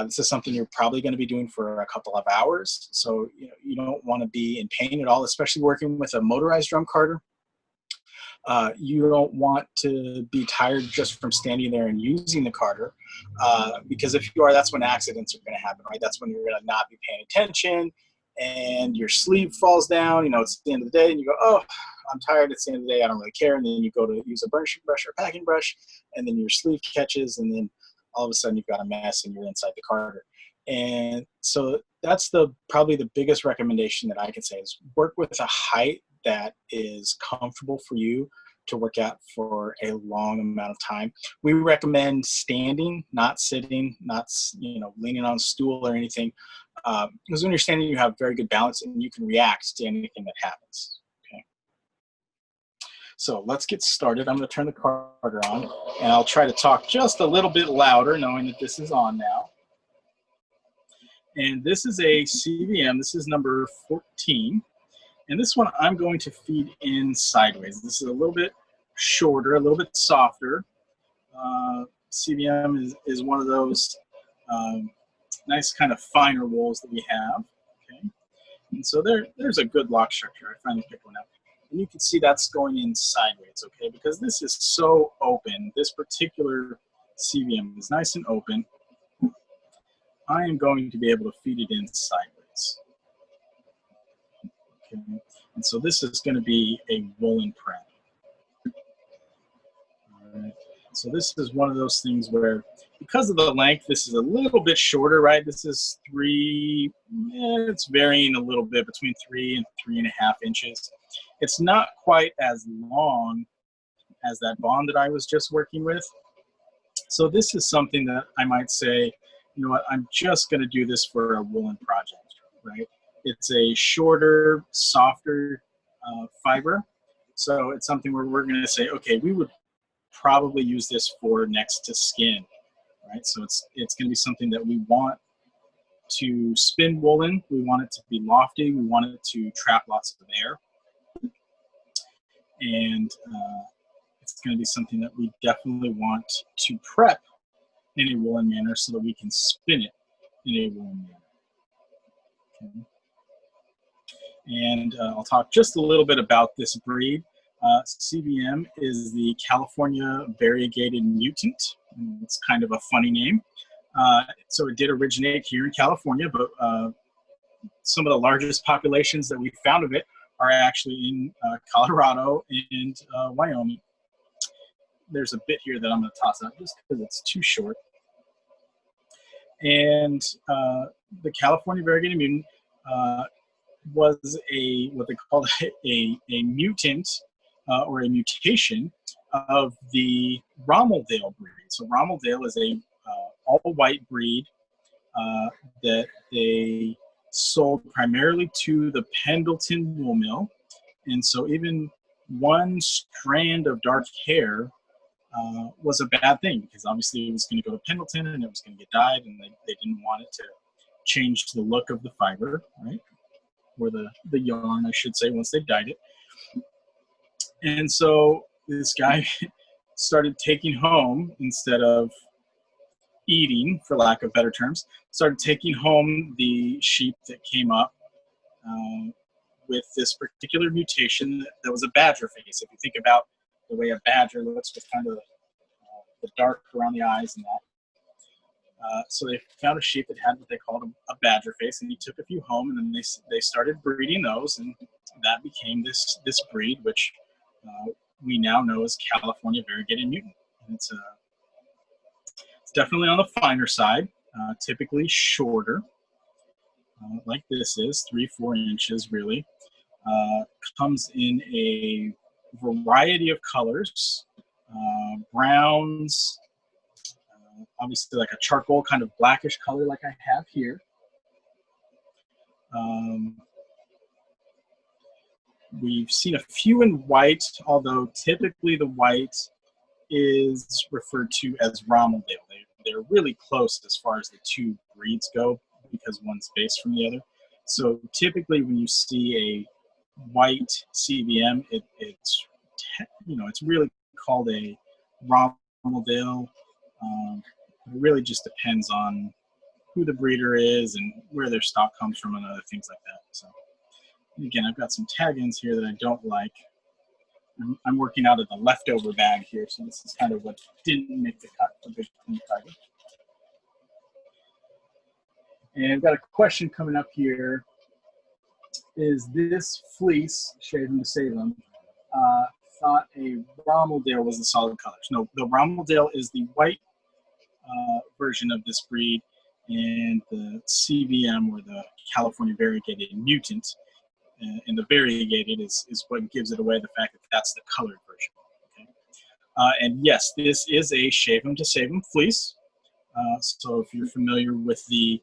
This is something you're probably going to be doing for a couple of hours, so you don't want to be in pain at all, especially working with a motorized drum carder. You don't want to be tired just from standing there and using the carder, because if you are, that's when accidents are going to happen, right? That's when you're going to not be paying attention, and your sleeve falls down. It's the end of the day, and you go, oh, I'm tired. It's the end of the day. I don't really care. And then you go to use a burnishing brush or a packing brush, and then your sleeve catches, and then all of a sudden you've got a mess and you're inside the carder. And so that's probably the biggest recommendation that I can say is work with a height that is comfortable for you to work at for a long amount of time. We recommend standing, not sitting, not leaning on a stool or anything, because when you're standing, you have very good balance and you can react to anything that happens. Okay. So let's get started. I'm going to turn the carder on, and I'll try to talk just a little bit louder, knowing that this is on now. And this is a CVM. This is number 14. And this one I'm going to feed in sideways. This is a little bit shorter, a little bit softer. CVM is one of those nice kind of finer wools that we have. Okay, and so there's a good lock structure. I finally picked one up. And you can see that's going in sideways, okay, because this is so open. This particular CVM is nice and open. I am going to be able to feed it in sideways. Okay. And so this is going to be a woolen print. All right. So this is one of those things where, because of the length, this is a little bit shorter, right? This is it's varying a little bit between 3 and 3.5 inches. It's not quite as long as that bond that I was just working with. So this is something that I might say, you know what, I'm just going to do this for a woolen project, right? It's a shorter, softer fiber. So it's something where we're going to say, okay, we would probably use this for next to skin, right? So it's going to be something that we want to spin woolen. We want it to be lofty. We want it to trap lots of air. And it's going to be something that we definitely want to prep in a woolen manner so that we can spin it in a woolen manner. Okay. And I'll talk just a little bit about this breed. CVM is the California Variegated Mutant. It's kind of a funny name. So it did originate here in California, but some of the largest populations that we found of it are actually in Colorado and Wyoming. There's a bit here that I'm going to toss out just because it's too short. And the California Variegated Mutant was what they called a mutant or a mutation of the Rommeldale breed. So Rommeldale is a all-white breed that they sold primarily to the Pendleton wool mill. And so even one strand of dark hair was a bad thing, because obviously it was going to go to Pendleton and it was going to get dyed, and they didn't want it to change the look of the fiber, right? Or the yarn, I should say, once they dyed it. And so this guy started taking home, instead of eating, for lack of better terms, started taking home the sheep that came up with this particular mutation that was a badger face. If you think about the way a badger looks with kind of the dark around the eyes and that. So they found a sheep that had what they called a badger face, and he took a few home, and then they started breeding those, and that became this breed, which we now know as California variegated mutant. And it's definitely on the finer side, typically shorter, like this is 3-4 inches really. Comes in a variety of colors, browns, obviously like a charcoal kind of blackish color like I have here. We've seen a few in white, although typically the white is referred to as Rommeldale. They're really close as far as the two breeds go because one's based from the other. So typically when you see a white CVM, it's really called a Rommeldale. It really just depends on who the breeder is and where their stock comes from and other things like that. So again, I've got some tag-ins here that I don't like. I'm working out of the leftover bag here, so this is kind of what didn't make the cut for Big Clean Tiger. And I've got a question coming up here. Is this fleece, Shaving to Save Them, thought a Rommeldale was the solid colors? No, the Rommeldale is the white version of this breed, and the CVM, or the California variegated mutant, and the variegated is what gives it away, the fact that that's the colored version. Okay? And yes, this is a Shave 'em to Save 'em fleece. So if you're familiar with the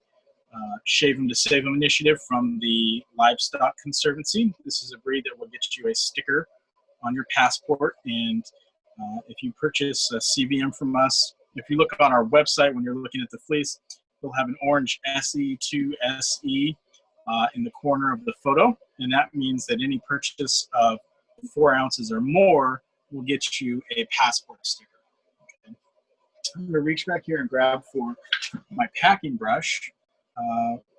Shave 'em to Save 'em initiative from the Livestock Conservancy, this is a breed that will get you a sticker on your passport. And if you purchase a CVM from us, if you look on our website when you're looking at the fleece, we'll have an orange SE2SE in the corner of the photo, and that means that any purchase of 4 ounces or more will get you a passport sticker. Okay. I'm going to reach back here and grab for my packing brush.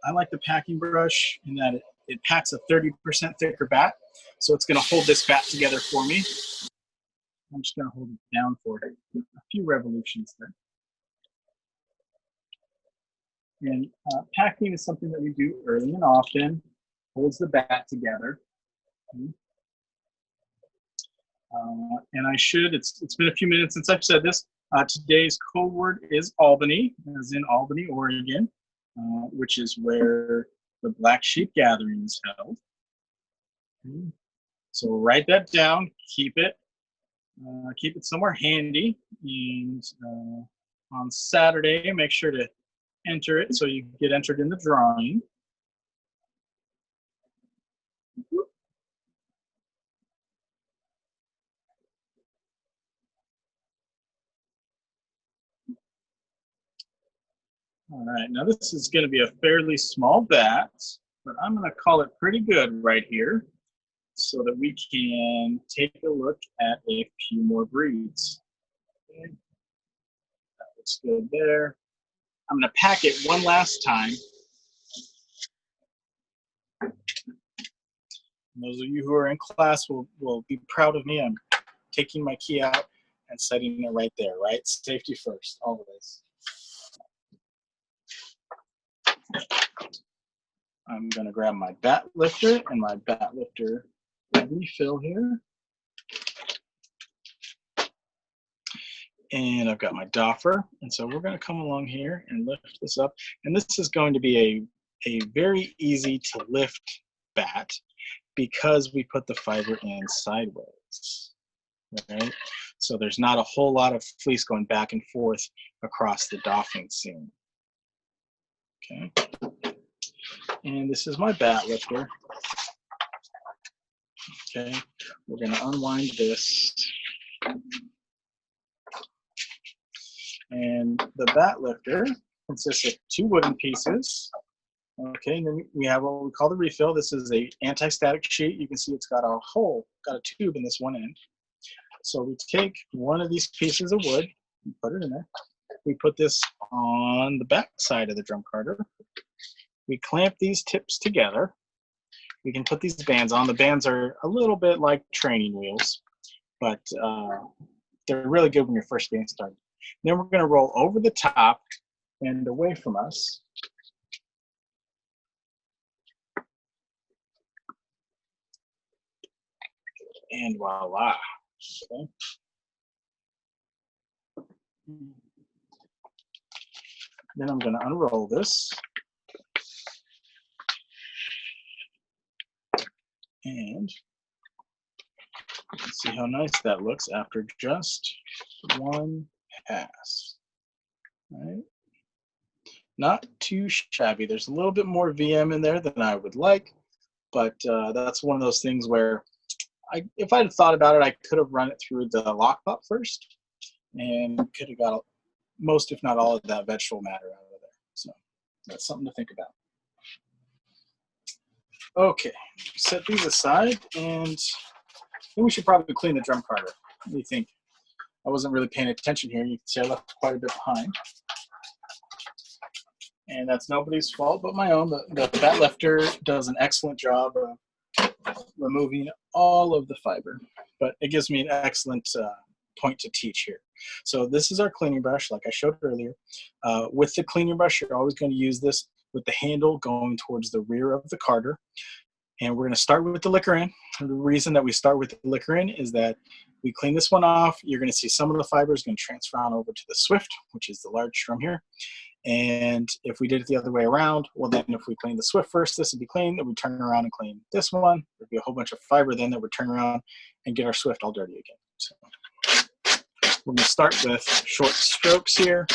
I like the packing brush in that it packs a 30% thicker bat, so it's going to hold this bat together for me. I'm just going to hold it down for a few revolutions there. And packing is something that we do early and often, holds the bat together. And it's been a few minutes since I've said this. Today's code word is Albany, as in Albany, Oregon, which is where the Black Sheep Gathering is held. So write that down, keep it somewhere handy, and on Saturday, make sure to enter it so you get entered in the drawing. All right, now this is going to be a fairly small bat, but I'm going to call it pretty good right here so that we can take a look at a few more breeds. Okay. That looks good there. I'm going to pack it one last time. And those of you who are in class will be proud of me. I'm taking my key out and setting it right there, right? Safety first, always. I'm going to grab my bat lifter and my bat lifter refill here. And I've got my doffer. And so we're going to come along here and lift this up. And this is going to be a very easy to lift bat because we put the fiber in sideways, right? So there's not a whole lot of fleece going back and forth across the doffing seam. Okay. And this is my bat lifter. Okay, we're going to unwind this. And the bat lifter consists of 2 wooden pieces. Okay, and then we have what we call the refill. This is a anti-static sheet. You can see it's got a hole, got a tube in this one end. So we take one of these pieces of wood and put it in there. We put this on the back side of the drum carder. We clamp these tips together. We can put these bands on. The bands are a little bit like training wheels, but they're really good when you're first getting started. Then we're going to roll over the top and away from us. And voila. Okay. Then I'm going to unroll this. And let's see how nice that looks after just one pass. All right. Not too shabby. There's a little bit more VM in there than I would like, but that's one of those things where if I had thought about it, I could have run it through the lock pot first and could have got most, if not all, of that vegetable matter out of there. So that's something to think about. Okay, set these aside, and we should probably clean the drum carder. What do you think? I wasn't really paying attention here. You can see I left quite a bit behind. And that's nobody's fault but my own. The bat lifter does an excellent job of removing all of the fiber, but it gives me an excellent point to teach here. So this is our cleaning brush, like I showed earlier. With the cleaning brush, you're always going to use this with the handle going towards the rear of the carder. And we're going to start with the liquor in. The reason that we start with the liquor in is that we clean this one off. You're going to see some of the fibers going to transfer on over to the Swift, which is the large drum here. And if we did it the other way around, well, then if we clean the Swift first, this would be clean. Then we turn around and clean this one. There'd be a whole bunch of fiber then that would turn around and get our Swift all dirty again. So we're going to start with short strokes here.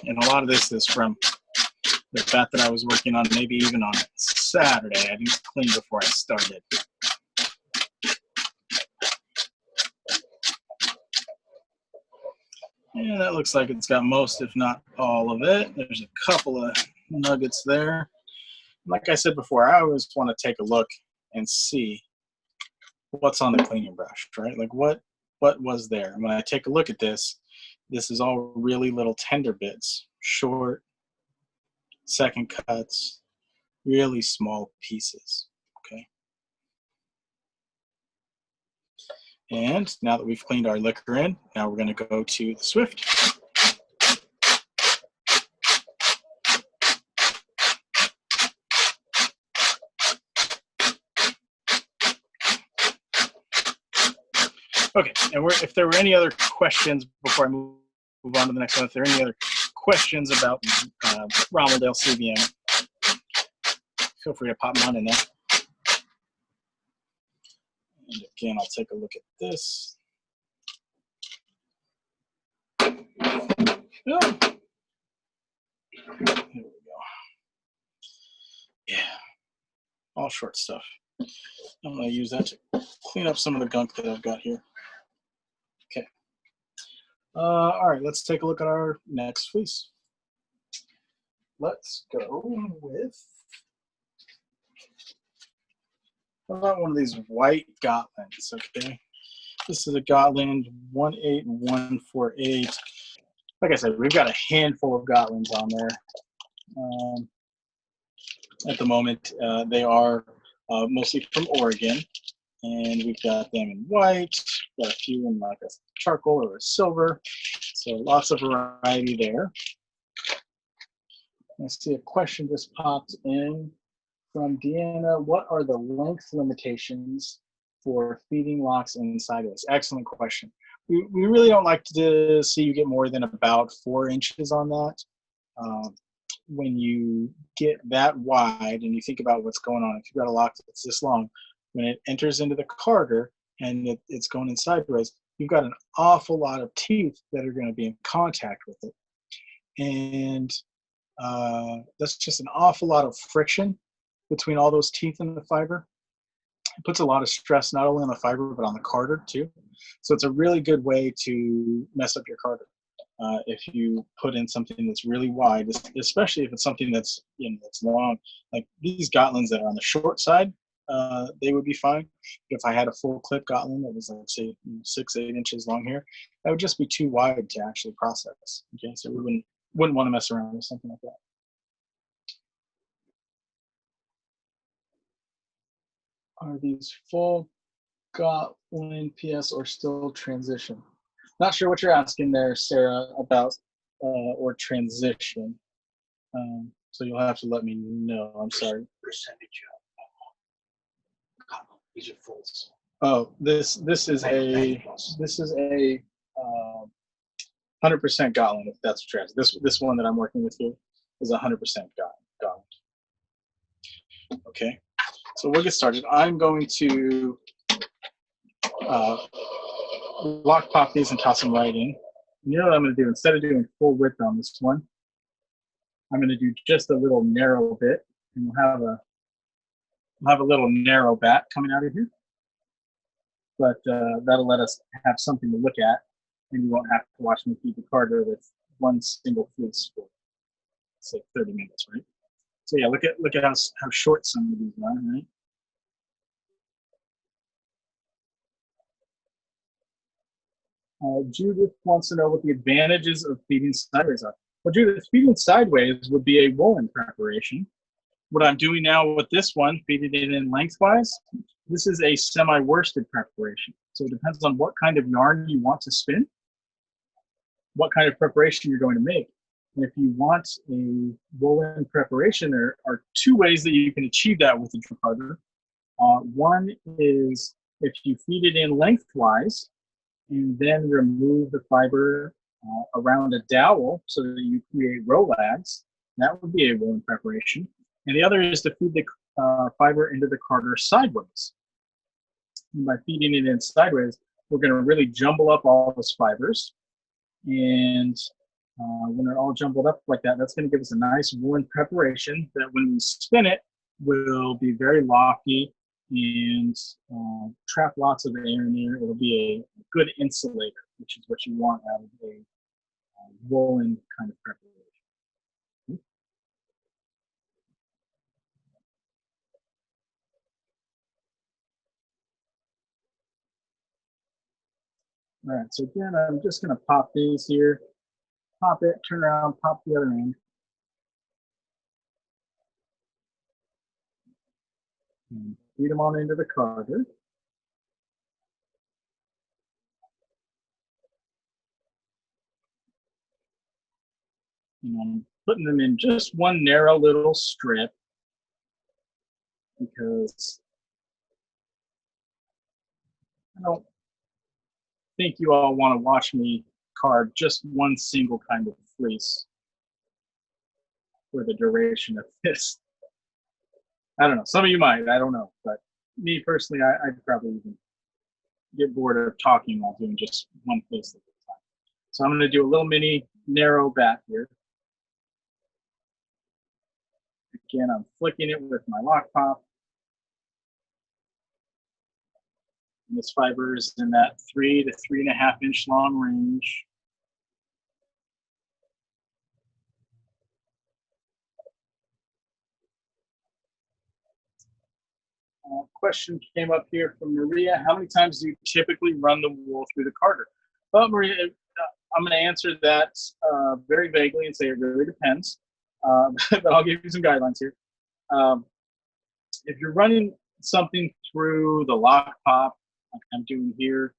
And a lot of this is from the bat that I was working on, maybe even on Saturday. I didn't clean before I started. And that looks like it's got most, if not all of it. There's a couple of nuggets there. Like I said before, I always want to take a look and see what's on the cleaning brush, right? Like what was there? And when I take a look at this, this is all really little tender bits, short, second cuts, really small pieces, okay? And now that we've cleaned our liquor in, now we're going to go to the Swift. Okay, and if there were any other questions before I move on to the next one, if there are any other questions about Rommeldale CVM, feel free to pop them on in there. And again, I'll take a look at this. Oh. Here we go. Yeah, all short stuff. I'm going to use that to clean up some of the gunk that I've got here. Okay. All right, let's take a look at our next fleece. Let's go with, how about one of these white Gotlands, okay? This is a Gotland 18148. Like I said, we've got a handful of Gotlands on there. At the moment, they are mostly from Oregon, and we've got them in white, got a few in like a charcoal or a silver, so lots of variety there. I see a question just popped in from Deanna. What are the length limitations for feeding locks inside of this? Excellent question. We really don't like to see you get more than about 4 inches on that. When you get that wide and you think about what's going on, if you've got a lock that's this long, when it enters into the carder and it's going in sideways, you've got an awful lot of teeth that are going to be in contact with it. And that's just an awful lot of friction between all those teeth and the fiber. It puts a lot of stress not only on the fiber but on the carder too. So it's a really good way to mess up your carder if you put in something that's really wide, especially if it's something that's that's long. Like these Gotlands that are on the short side they would be fine. If I had a full clip Gotland that was like say 6, 8 inches long here, that would just be too wide to actually process. Okay, so we wouldn't want to mess around with something like that. Are these full Gotland PS or still transition? Not sure what you're asking there, Sarah, about or transition. So you'll have to let me know. I'm sorry. Percentage of these are fulls. Oh, this is a 100% Gotland, if that's what you're asking. This one that I'm working with here is 100% Gotland. Okay, so we'll get started. I'm going to lock pop these and toss them right in. And you know what I'm going to do? Instead of doing full width on this one, I'm going to do just a little narrow bit, and we'll have a little narrow bat coming out of here. But that'll let us have something to look at, and you won't have to watch me feed the carder with one single fleece for say 30 minutes, right? So yeah, look at how short some of these are, right? Judith wants to know what the advantages of feeding sideways are. Well, Judith, feeding sideways would be a woolen preparation. What I'm doing now with this one, feeding it in lengthwise, this is a semi-worsted preparation. So it depends on what kind of yarn you want to spin, what kind of preparation you're going to make. And if you want a woolen preparation, there are two ways that you can achieve that with the drum carder. One is if you feed it in lengthwise and then remove the fiber around a dowel so that you create rolags, that would be a woolen preparation. And the other is to feed the fiber into the carder sideways. And by feeding it in sideways, we're going to really jumble up all those fibers. And when they're all jumbled up like that, that's going to give us a nice woolen preparation that when we spin it will be very lofty and trap lots of air in there. It'll be a good insulator, which is what you want out of a woolen kind of preparation. All right, so again, I'm just going to pop these here. Pop it, turn around, pop the other end. And feed them on into the carder. And I'm putting them in just one narrow little strip because I don't think you all want to watch me card just one single kind of fleece for the duration of this. I don't know. Some of you might. I don't know. But me personally, I'd probably even get bored of talking while doing just one fleece at a time. So I'm going to do a little mini narrow bat here. Again, I'm flicking it with my lock pop. And this fiber is in that 3 to 3.5 inch long range. Question came up here from Maria. How many times do you typically run the wool through the carder? Well, Maria, I'm going to answer that very vaguely and say it really depends. But I'll give you some guidelines here. If you're running something through the lock pop, like I'm doing here,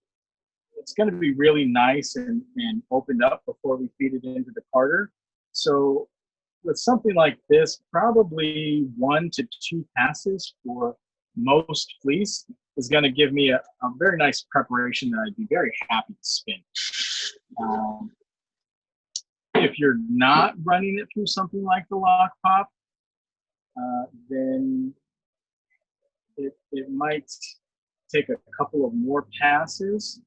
it's going to be really nice and opened up before we feed it into the carder. So with something like this, probably 1 to 2 passes for most fleece is going to give me a very nice preparation that I'd be very happy to spin. If you're not running it through something like the lock pop, then it might take a couple of more passes.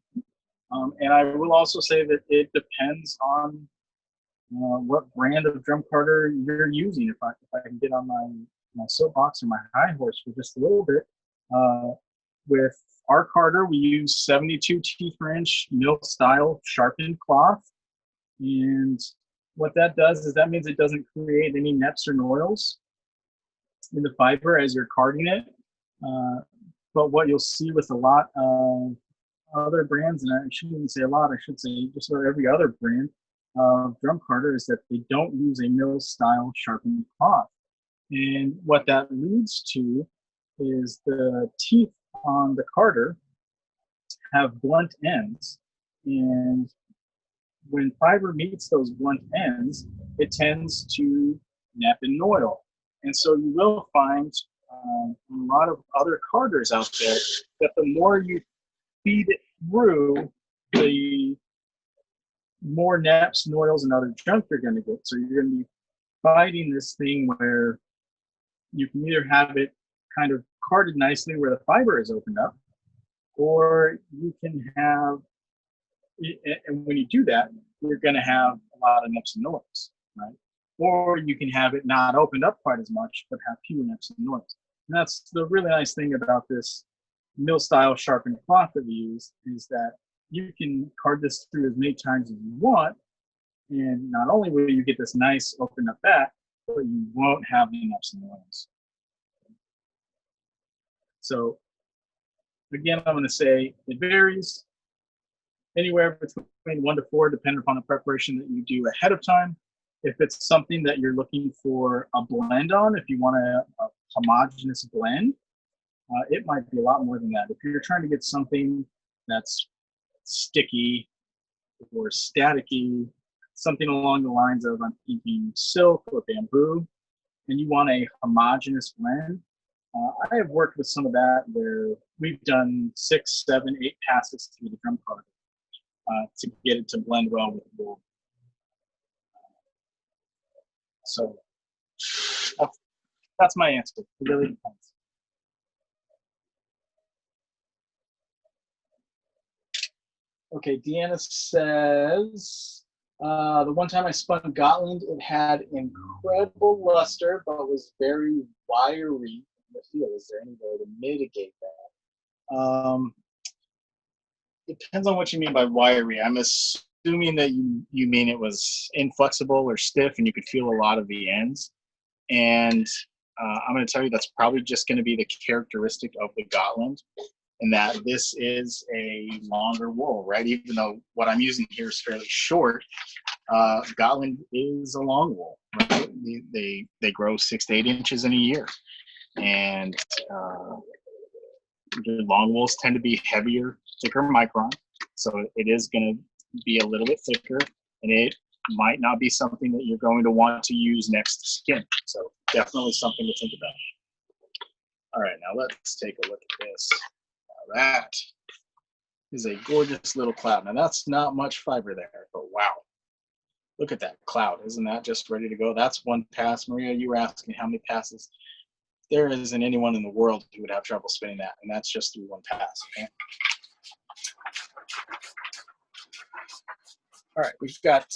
And I will also say that it depends on what brand of drum carder you're using. If I can get on my soapbox or my high horse for just a little bit, with our carder, we use 72 teeth-inch mill-style sharpened cloth. And what that does is that means it doesn't create any neps or noils in the fiber as you're carding it. But what you'll see with a lot of other brands, and I shouldn't even say a lot, I should say just about every other brand of drum carder, is that they don't use a mill-style sharpened cloth. And what that leads to is the teeth on the carder have blunt ends. And when fiber meets those blunt ends, it tends to nap and noil. And so you will find a lot of other carders out there that the more you feed it through, the more naps, noils, and other junk you're going to get. So you're going to be fighting this thing where you can either have it kind of carded nicely where the fiber is opened up, or you can have, and when you do that, you're going to have a lot of nips and noils, right? Or you can have it not opened up quite as much, but have fewer nips and noils. And that's the really nice thing about this mill-style sharpened cloth that we use, is that you can card this through as many times as you want, and not only will you get this nice opened up back, but you won't have the nips and noils. So again, I'm going to say it varies anywhere between 1 to 4, depending upon the preparation that you do ahead of time. If it's something that you're looking for a blend on, if you want a homogeneous blend, it might be a lot more than that. If you're trying to get something that's sticky or staticky, something along the lines of, I'm thinking silk or bamboo, and you want a homogeneous blend, I have worked with some of that where we've done 6, 7, 8 passes through the drum carder to get it to blend well with the wool. So that's my answer. It really depends. Okay, Deanna says, the one time I spun Gotland, it had incredible luster, but was very wiry in the feel. Is there any way to mitigate that? Depends on what you mean by wiry. I'm assuming that you mean it was inflexible or stiff and you could feel a lot of the ends. And I'm going to tell you that's probably just going to be the characteristic of the Gotland, and that this is a longer wool, right? Even though what I'm using here is fairly short, Gotland is a long wool, right? They grow 6 to 8 inches in a year. And the long wools tend to be heavier, thicker micron. So it is going to be a little bit thicker, and it might not be something that you're going to want to use next to skin. So definitely something to think about. All right, now let's take a look at this. Now that is a gorgeous little cloud. Now that's not much fiber there, but wow. Look at that cloud. Isn't that just ready to go? That's one pass. Maria, you were asking how many passes. There isn't anyone in the world who would have trouble spinning that, and that's just through one pass. Okay? All right, we've got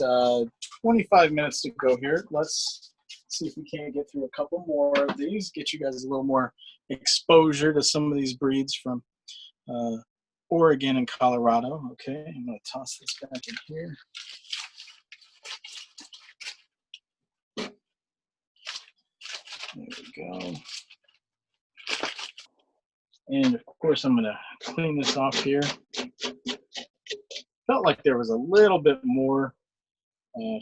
25 minutes to go here. Let's see if we can't get through a couple more of these, get you guys a little more exposure to some of these breeds from Oregon and Colorado. Okay, I'm going to toss this back in here. There we go. And of course, I'm going to clean this off here. Felt like there was a little bit more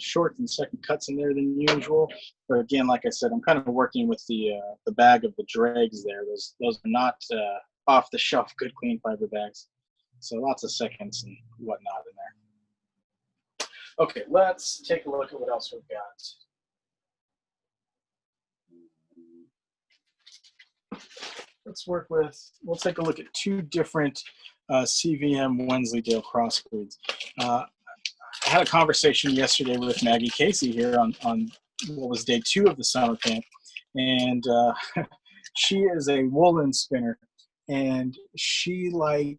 short and second cuts in there than usual. But again, like I said, I'm kind of working with the bag of the dregs there. Those are not off the shelf good clean fiber bags. So lots of seconds and whatnot in there. Okay, let's take a look at what else we've got. We'll take a look at 2 different CVM Wensleydale crossbreeds. I had a conversation yesterday with Maggie Casey here on what was day 2 of the summer camp, and she is a woolen spinner, and she really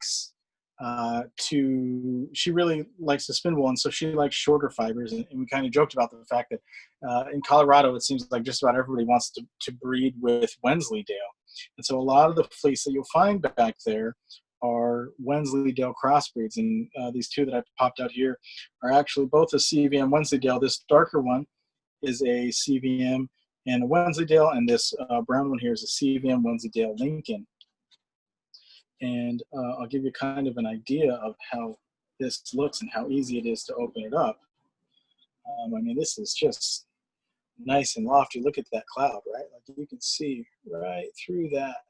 likes to spin wool, and so she likes shorter fibers, and we kind of joked about the fact that in Colorado it seems like just about everybody wants to breed with Wensleydale, and so a lot of the fleece that you'll find back there are Wensleydale crossbreeds, and these 2 that I've popped out here are actually both a CVM Wensleydale. This darker one is a CVM and a Wensleydale, and this brown one here is a CVM Wensleydale Lincoln. And I'll give you kind of an idea of how this looks and how easy it is to open it up. I mean, this is just nice and lofty. Look at that cloud, right? Like you can see right through that.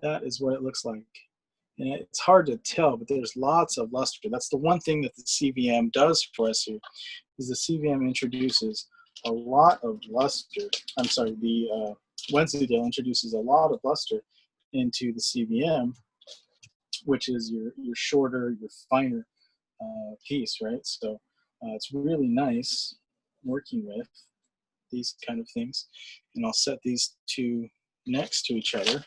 That is what it looks like. And it's hard to tell, but there's lots of luster. That's the one thing that the CVM does for us here, is the CVM introduces a lot of luster. I'm sorry, the Wensleydale introduces a lot of luster into the CVM, which is your shorter, your finer piece, right? So it's really nice working with these kind of things. And I'll set these two next to each other.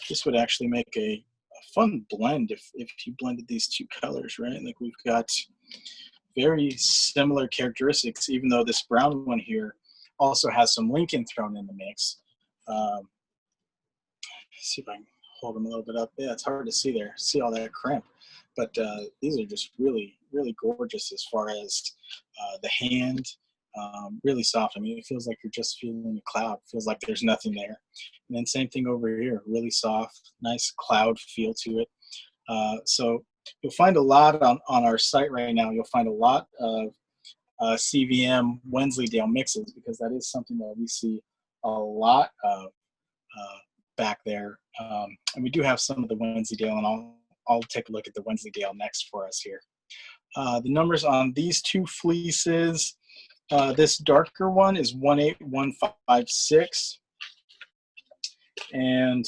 This would actually make a fun blend if you blended these two colors, right? Like we've got very similar characteristics, even though this brown one here also has some Lincoln thrown in the mix. See if I can hold them a little bit up. Yeah, it's hard to see there. See all that crimp. But these are just really, really gorgeous as far as the hand. Really soft. I mean, it feels like you're just feeling a cloud. It feels like there's nothing there. And then same thing over here. Really soft, nice cloud feel to it. So you'll find a lot on our site right now. You'll find a lot of CVM Wensleydale mixes, because that is something that we see a lot of back there. And we do have some of the Wensleydale, and I'll take a look at the Wensleydale next for us here. The numbers on these two fleeces, this darker one is 18156, and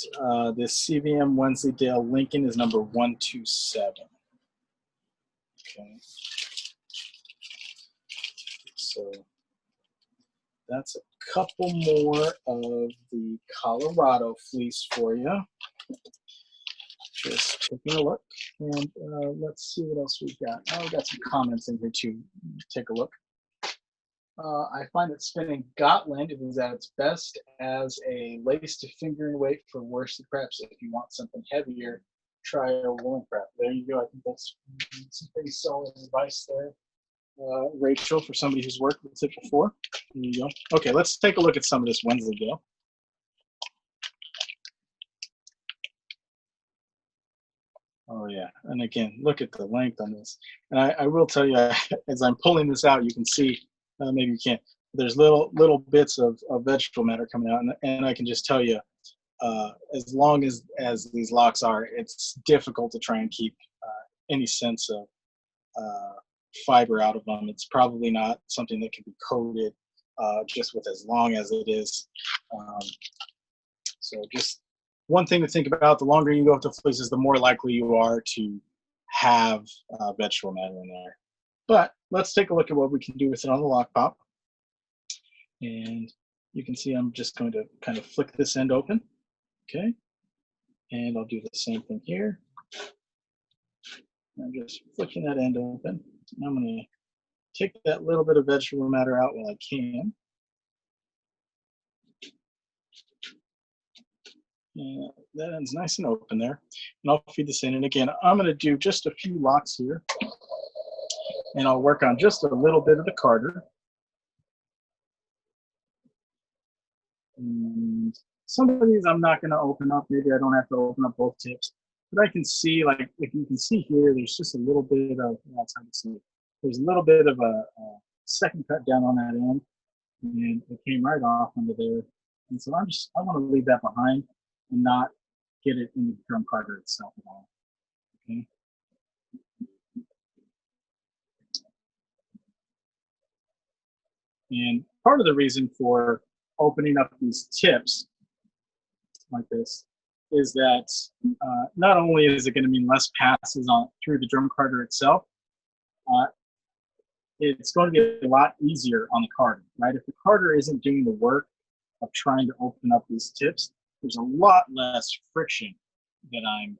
this CVM Wensleydale Lincoln is number 127. Okay, so that's a couple more of the Colorado fleece for you. Just taking a look, and let's see what else we've got. Oh, we've got some comments in here too. Take a look. I find that spinning Gotland is at its best as a lace to fingering weight for worsted preps. If you want something heavier, try a woolen prep. There you go. I think that's some pretty solid advice there, Rachel, for somebody who's worked with it before. There you go. Okay, let's take a look at some of this Wensleydale. Oh yeah, and again, look at the length on this. And I will tell you, as I'm pulling this out, you can see, maybe you can't, there's little bits of vegetable matter coming out, and I can just tell you, as long as these locks are, it's difficult to try and keep any sense of fiber out of them. It's probably not something that can be coated just with as long as it is. So just one thing to think about: the longer you go with the fleeces, the more likely you are to have vegetable matter in there. But let's take a look at what we can do with it on the lock pop. And you can see I'm just going to kind of flick this end open. Okay. And I'll do the same thing here. I'm just flicking that end open. And I'm going to take that little bit of vegetable matter out while I can. Yeah, that end's nice and open there. And I'll feed this in. And again, I'm going to do just a few locks here. And I'll work on just a little bit of the Carter. And some of these I'm not going to open up. Maybe I don't have to open up both tips. But I can see, like, if you can see here, there's just a little bit of, well, it's hard to see. There's a little bit of a second cut down on that end. And it came right off under there. And so I want to leave that behind and not get it in the drum Carter itself at all. Okay. And part of the reason for opening up these tips like this is that not only is it going to mean less passes on through the drum Carter itself, it's going to be a lot easier on the Carter, right? If the Carter isn't doing the work of trying to open up these tips, there's a lot less friction that I'm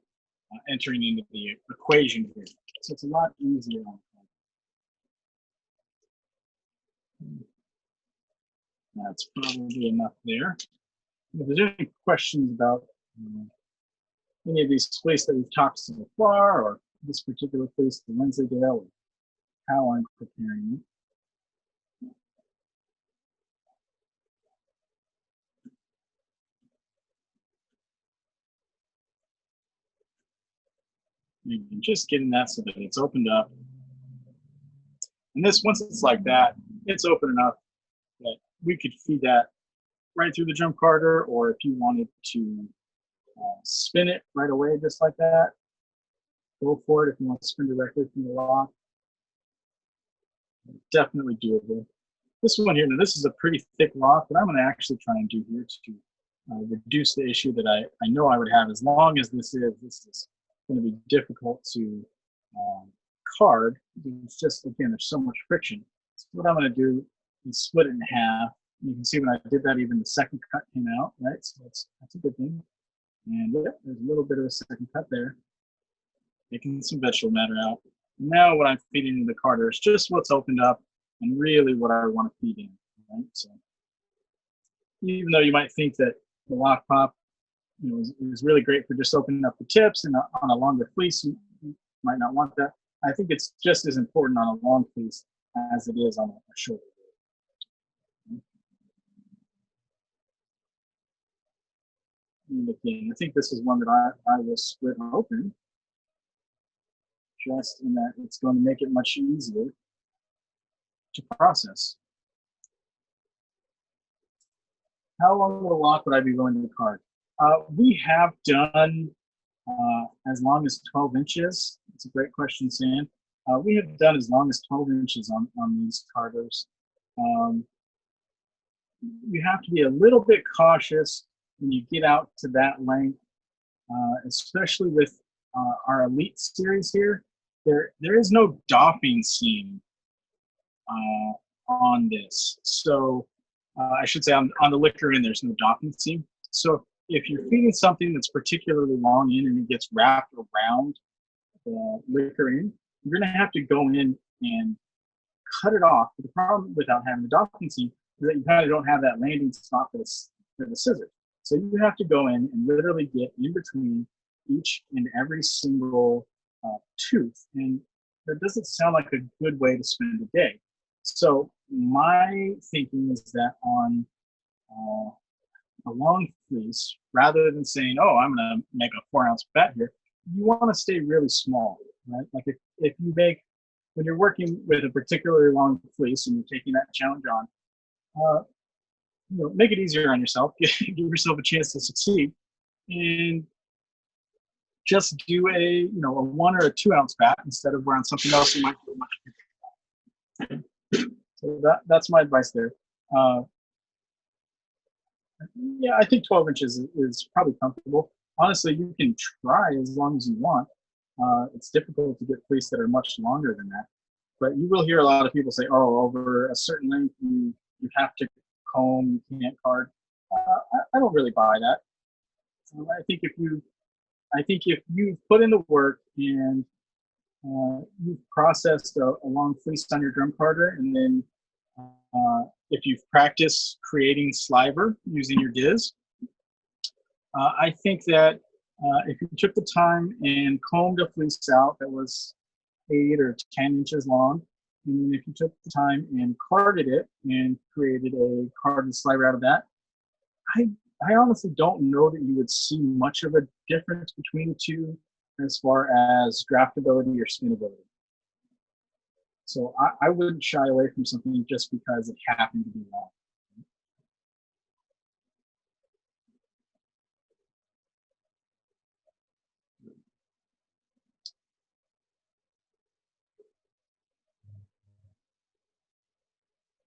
entering into the equation here. So it's a lot easier on the Carter. That's probably enough there. If there's any questions about any of these fleece that we've talked so far, or this particular fleece, the Wensleydale, or how I'm preparing it. And just getting that so that it's opened up. And this, once it's like that, it's open enough that we could feed that right through the drum carder, or if you wanted to spin it right away just like that, go for it if you want to spin directly from the lock. Definitely doable. This one here, now this is a pretty thick lock, but I'm going to actually try and do here to reduce the issue that I know I would have. As long as this is going to be difficult to card. It's just, again, there's so much friction. So what I'm going to do is split it in half. You can see when I did that, even the second cut came out, right? So that's a good thing. And yeah, there's a little bit of a second cut there, making some vegetable matter out. Now what I'm feeding in the carder is just what's opened up and really what I want to feed in, right? So even though you might think that the lock pop, is really great for just opening up the tips, and on a longer fleece, you might not want that. I think it's just as important on a long fleece as it is on a shorter. And again, I think this is one that I will split open, just in that it's going to make it much easier to process. How long of a lock would I be willing to card? We have done as long as 12 inches. It's a great question, Sam. We have done as long as 12 inches on these carders. You have to be a little bit cautious when you get out to that length, especially with our Elite series here. There is no doffing seam on this. So I should say on the liquor in, there's no doffing seam. So if you're feeding something that's particularly long in and it gets wrapped around the liquor in, you're going to have to go in and cut it off. But the problem without having the doffing seam is that you kind of don't have that landing spot for the scissors. So you have to go in and literally get in between each and every single tooth. And that doesn't sound like a good way to spend a day. So my thinking is that on a long fleece, rather than saying, oh, I'm going to make a 4-ounce bet here, you want to stay really small, right? Like if you make, when you're working with a particularly long fleece and you're taking that challenge on, make it easier on yourself, give yourself a chance to succeed, and just do a 1 or a 2-ounce bat instead of wearing something else you might feel much bigger. So that's my advice there. Yeah, I think 12 inches is probably comfortable. Honestly, you can try as long as you want. It's difficult to get fleece that are much longer than that. But you will hear a lot of people say, oh, over a certain length, you have to comb, you can't card. I don't really buy that. I think if you've put in the work and you've processed a long fleece on your drum carder, and then if you've practiced creating sliver using your diz, I think that if you took the time and combed a fleece out that was 8 or 10 inches long, and then if you took the time and carded it and created a carded sliver out of that, I honestly don't know that you would see much of a difference between the two as far as draftability or spinability. So I wouldn't shy away from something just because it happened to be long.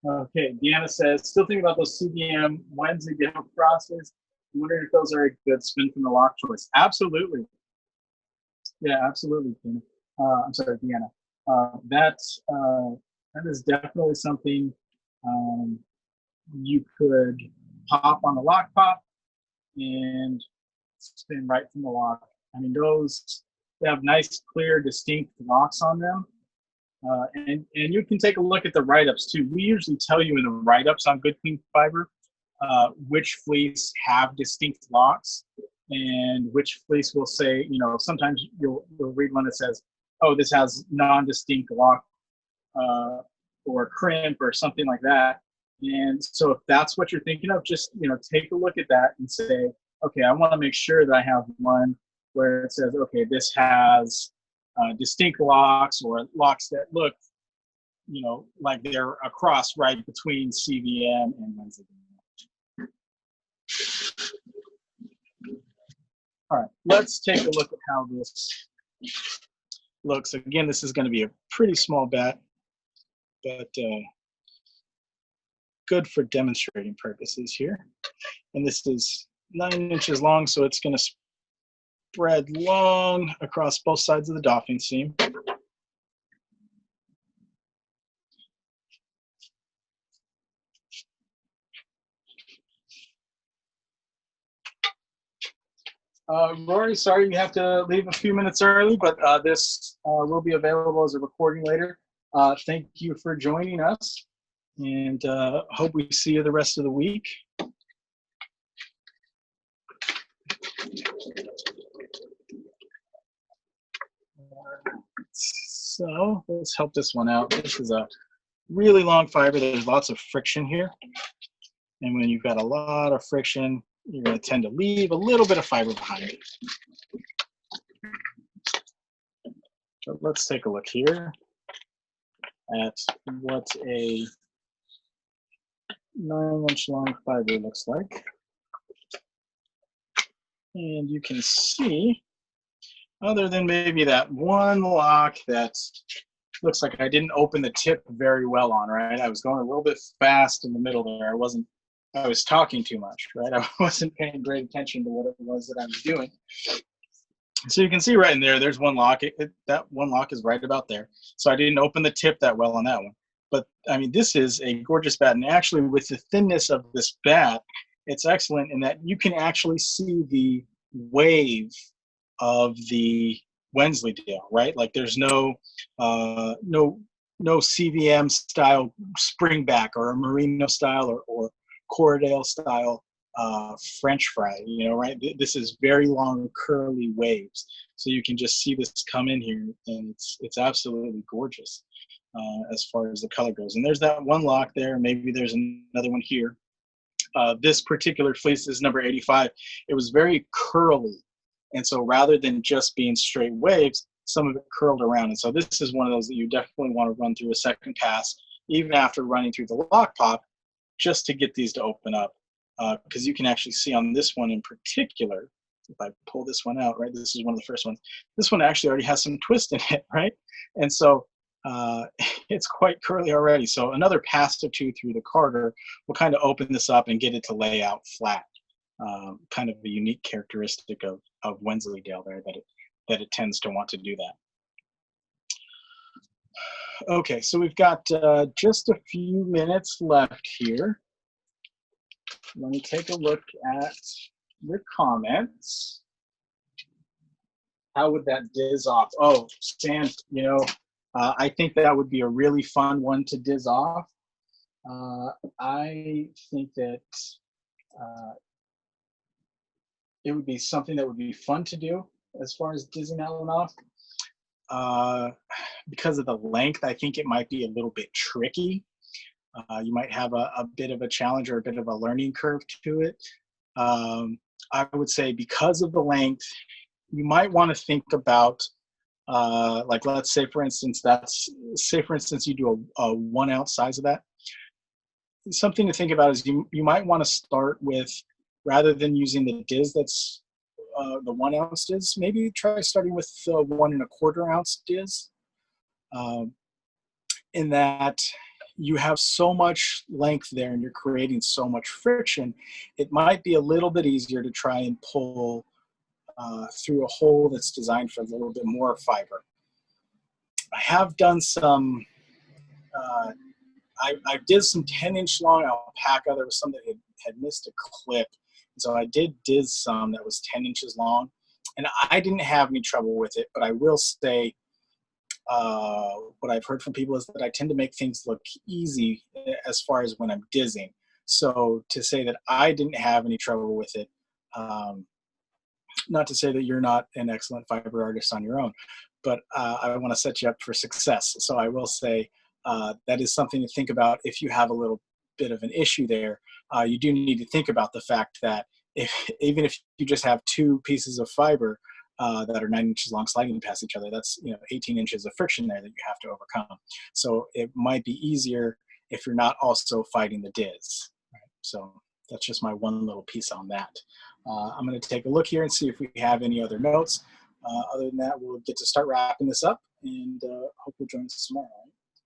Okay, Deanna says, still thinking about those CBM Wednesday demo crosses. I'm wondering if those are a good spin from the lock choice. Absolutely. Yeah, absolutely, Deanna. I'm sorry, Deanna. That is definitely something you could pop on the lock pop and spin right from the lock. I mean, they have nice, clear, distinct locks on them. And you can take a look at the write-ups too. We usually tell you in the write-ups on Good Clean Fiber which fleece have distinct locks, and which fleece will say, sometimes you'll read one that says, oh, this has non-distinct lock or crimp or something like that. And so if that's what you're thinking of, just take a look at that and say, okay, I want to make sure that I have one where it says, okay, this has distinct locks or locks that look, you know, like they're a cross right between CVM and Wednesday. All right, let's take a look at how this looks. Again, this is going to be a pretty small bat, but good for demonstrating purposes here. And this is 9 inches long, so it's going to spread long across both sides of the doffing seam. Rory, sorry you have to leave a few minutes early, but this will be available as a recording later. Thank you for joining us, and hope we see you the rest of the week. So let's help this one out. This is a really long fiber. There's lots of friction here, and when you've got a lot of friction, you're going to tend to leave a little bit of fiber behind it. So let's take a look here at what a 9-inch long fiber looks like. And you can see, other than maybe that one lock that looks like I didn't open the tip very well on, right? I was going a little bit fast in the middle there. I was talking too much, right? I wasn't paying great attention to what it was that I was doing. So you can see right in there, there's one lock. That one lock is right about there. So I didn't open the tip that well on that one. But I mean, this is a gorgeous bat. And actually with the thinness of this bat, it's excellent in that you can actually see the wave of the Wensleydale, right? Like there's no CVM style springback or a Merino style or Corriedale style French fry, you know, right? This is very long curly waves, so you can just see this come in here, and it's absolutely gorgeous as far as the color goes. And there's that one lock there. Maybe there's another one here. This particular fleece is number 85. It was very curly, and so rather than just being straight waves, some of it curled around. And so this is one of those that you definitely want to run through a second pass, even after running through the lock pop, just to get these to open up. Because you can actually see on this one in particular, if I pull this one out, right, this is one of the first ones. This one actually already has some twist in it, right? And so it's quite curly already. So another pass or two through the carder will kind of open this up and get it to lay out flat. Kind of a unique characteristic of Wensleydale there, that it tends to want to do that. Okay, so we've got just a few minutes left here. Let me take a look at your comments. How would that diz off? Oh, Sam, you know, I think that would be a really fun one to diz off. I think that it would be something that would be fun to do as far as dizzing that one off. Because of the length, I think it might be a little bit tricky. You might have a bit of a challenge or a bit of a learning curve to it. I would say because of the length, you might want to think about, like, let's say for instance, you do a 1 ounce size of that. Something to think about is you might want to start with, rather than using the diz that's the 1 ounce diz, maybe try starting with the 1 1/4 ounce diz. In that you have so much length there and you're creating so much friction, it might be a little bit easier to try and pull through a hole that's designed for a little bit more fiber. I have done some, I did some 10-inch long alpaca. There was some that had missed a clip. So I did diz some that was 10 inches long, and I didn't have any trouble with it, but I will say what I've heard from people is that I tend to make things look easy as far as when I'm dizzing. So to say that I didn't have any trouble with it, not to say that you're not an excellent fiber artist on your own, but I want to set you up for success. So I will say that is something to think about if you have a little bit of an issue there. You do need to think about the fact that even if you just have 2 pieces of fiber, that are 9 inches long sliding past each other. That's 18 inches of friction there that you have to overcome. So it might be easier if you're not also fighting the Diz. Right? So that's just my one little piece on that. I'm going to take a look here and see if we have any other notes. Other than that, we'll get to start wrapping this up, and hope you'll join us tomorrow.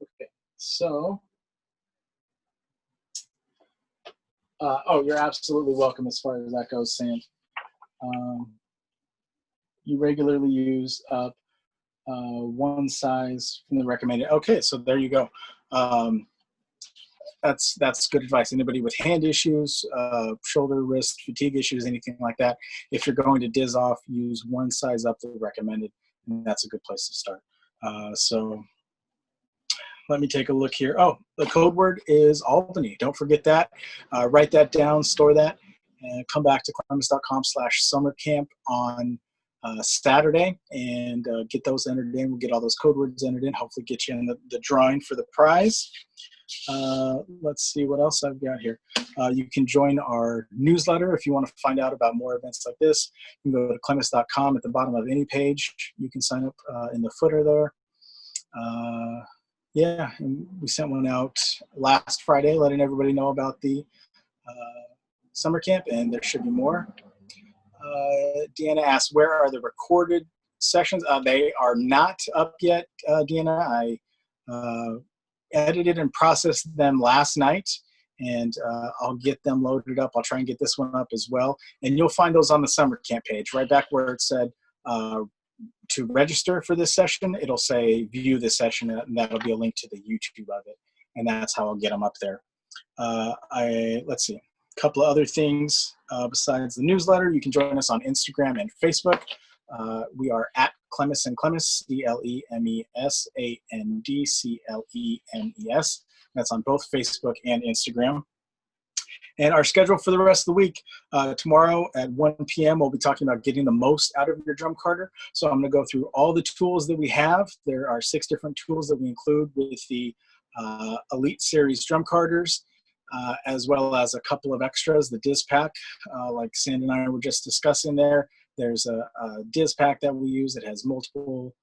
Okay, so, oh, you're absolutely welcome as far as that goes, Sam. You regularly use up one size from the recommended. Okay, so there you go. That's good advice. Anybody with hand issues, shoulder, wrist, fatigue issues, anything like that, if you're going to Diz off, use one size up the recommended, and that's a good place to start. So let me take a look here. Oh, the code word is Albany. Don't forget that. Write that down, store that, and come back to clemes.com/summercamp on Saturday and get those entered in. We'll get all those code words entered in, hopefully get you in the drawing for the prize. Let's see what else I've got here. You can join our newsletter if you want to find out about more events like this. You can go to clemes.com at the bottom of any page. You can sign up in the footer there. Yeah, and we sent one out last Friday letting everybody know about the summer camp, and there should be more. Deanna asked, where are the recorded sessions? They are not up yet, Deanna. I edited and processed them last night, and I'll get them loaded up. I'll try and get this one up as well. And you'll find those on the summer camp page, right back where it said to register for this session. It'll say view this session, and that'll be a link to the YouTube of it. And that's how I'll get them up there. Let's see, a couple of other things besides the newsletter. You can join us on Instagram and Facebook. We are at Clemes and Clemes, CLEMESAND, That's on both Facebook and Instagram. And our schedule for the rest of the week, tomorrow at 1 p.m., we'll be talking about getting the most out of your drum carder. So I'm going to go through all the tools that we have. There are 6 different tools that we include with the Elite Series drum carders, as well as a couple of extras, the Diz pack, like Sandy and I were just discussing there. There's a Diz pack that we use that has multiple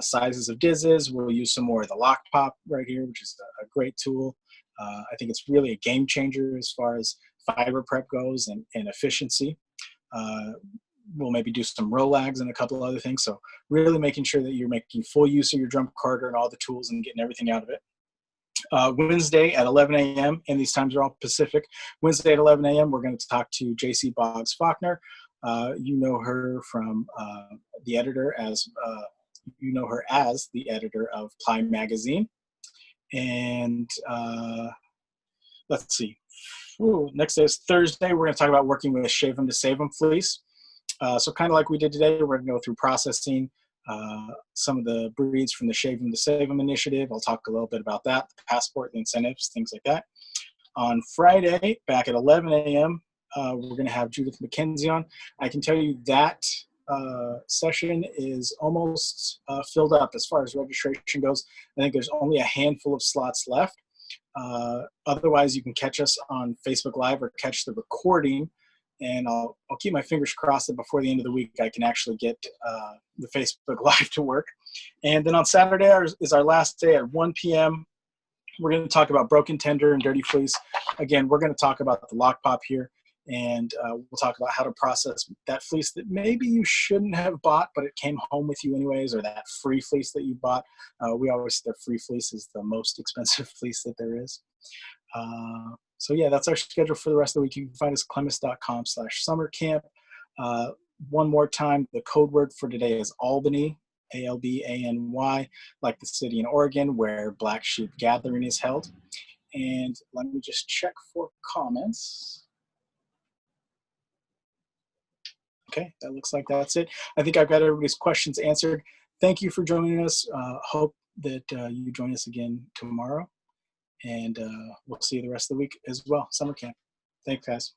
sizes of Dizes. We'll use some more of the Lock Pop right here, which is a great tool. I think it's really a game changer as far as fiber prep goes and efficiency. We'll maybe do some Rolags and a couple of other things. So really making sure that you're making full use of your drum carder and all the tools and getting everything out of it. Wednesday at 11 a.m., and these times are all Pacific. Wednesday at 11 a.m., we're going to talk to JC Boggs Faulkner. You know her from the editor as the editor of Ply Magazine. And let's see. Next day is Thursday. We're going to talk about working with Shave 'em to Save 'em fleece. So kind of like we did today, we're going to go through processing some of the breeds from the Shave 'em to Save 'em initiative. I'll talk a little bit about that, the passport, the incentives, things like that. On Friday, back at 11 a.m., we're going to have Judith McKenzie on. I can tell you that session is almost filled up as far as registration goes. I think there's only a handful of slots left. Otherwise, you can catch us on Facebook Live or catch the recording. And I'll keep my fingers crossed that before the end of the week, I can actually get the Facebook Live to work. And then on Saturday is our last day at 1 p.m. We're going to talk about broken tender and dirty fleece. Again, we're going to talk about the Lock Pop here. And we'll talk about how to process that fleece that maybe you shouldn't have bought, but it came home with you anyways, or that free fleece that you bought. We always say the free fleece is the most expensive fleece that there is. So yeah, that's our schedule for the rest of the week. You can find us at clemes.com/summercamp. One more time, the code word for today is Albany, ALBANY, like the city in Oregon where Black Sheep Gathering is held. And let me just check for comments. Okay, that looks like that's it. I think I've got everybody's questions answered. Thank you for joining us. Hope that you join us again tomorrow. And we'll see you the rest of the week as well, summer camp. Thanks, guys.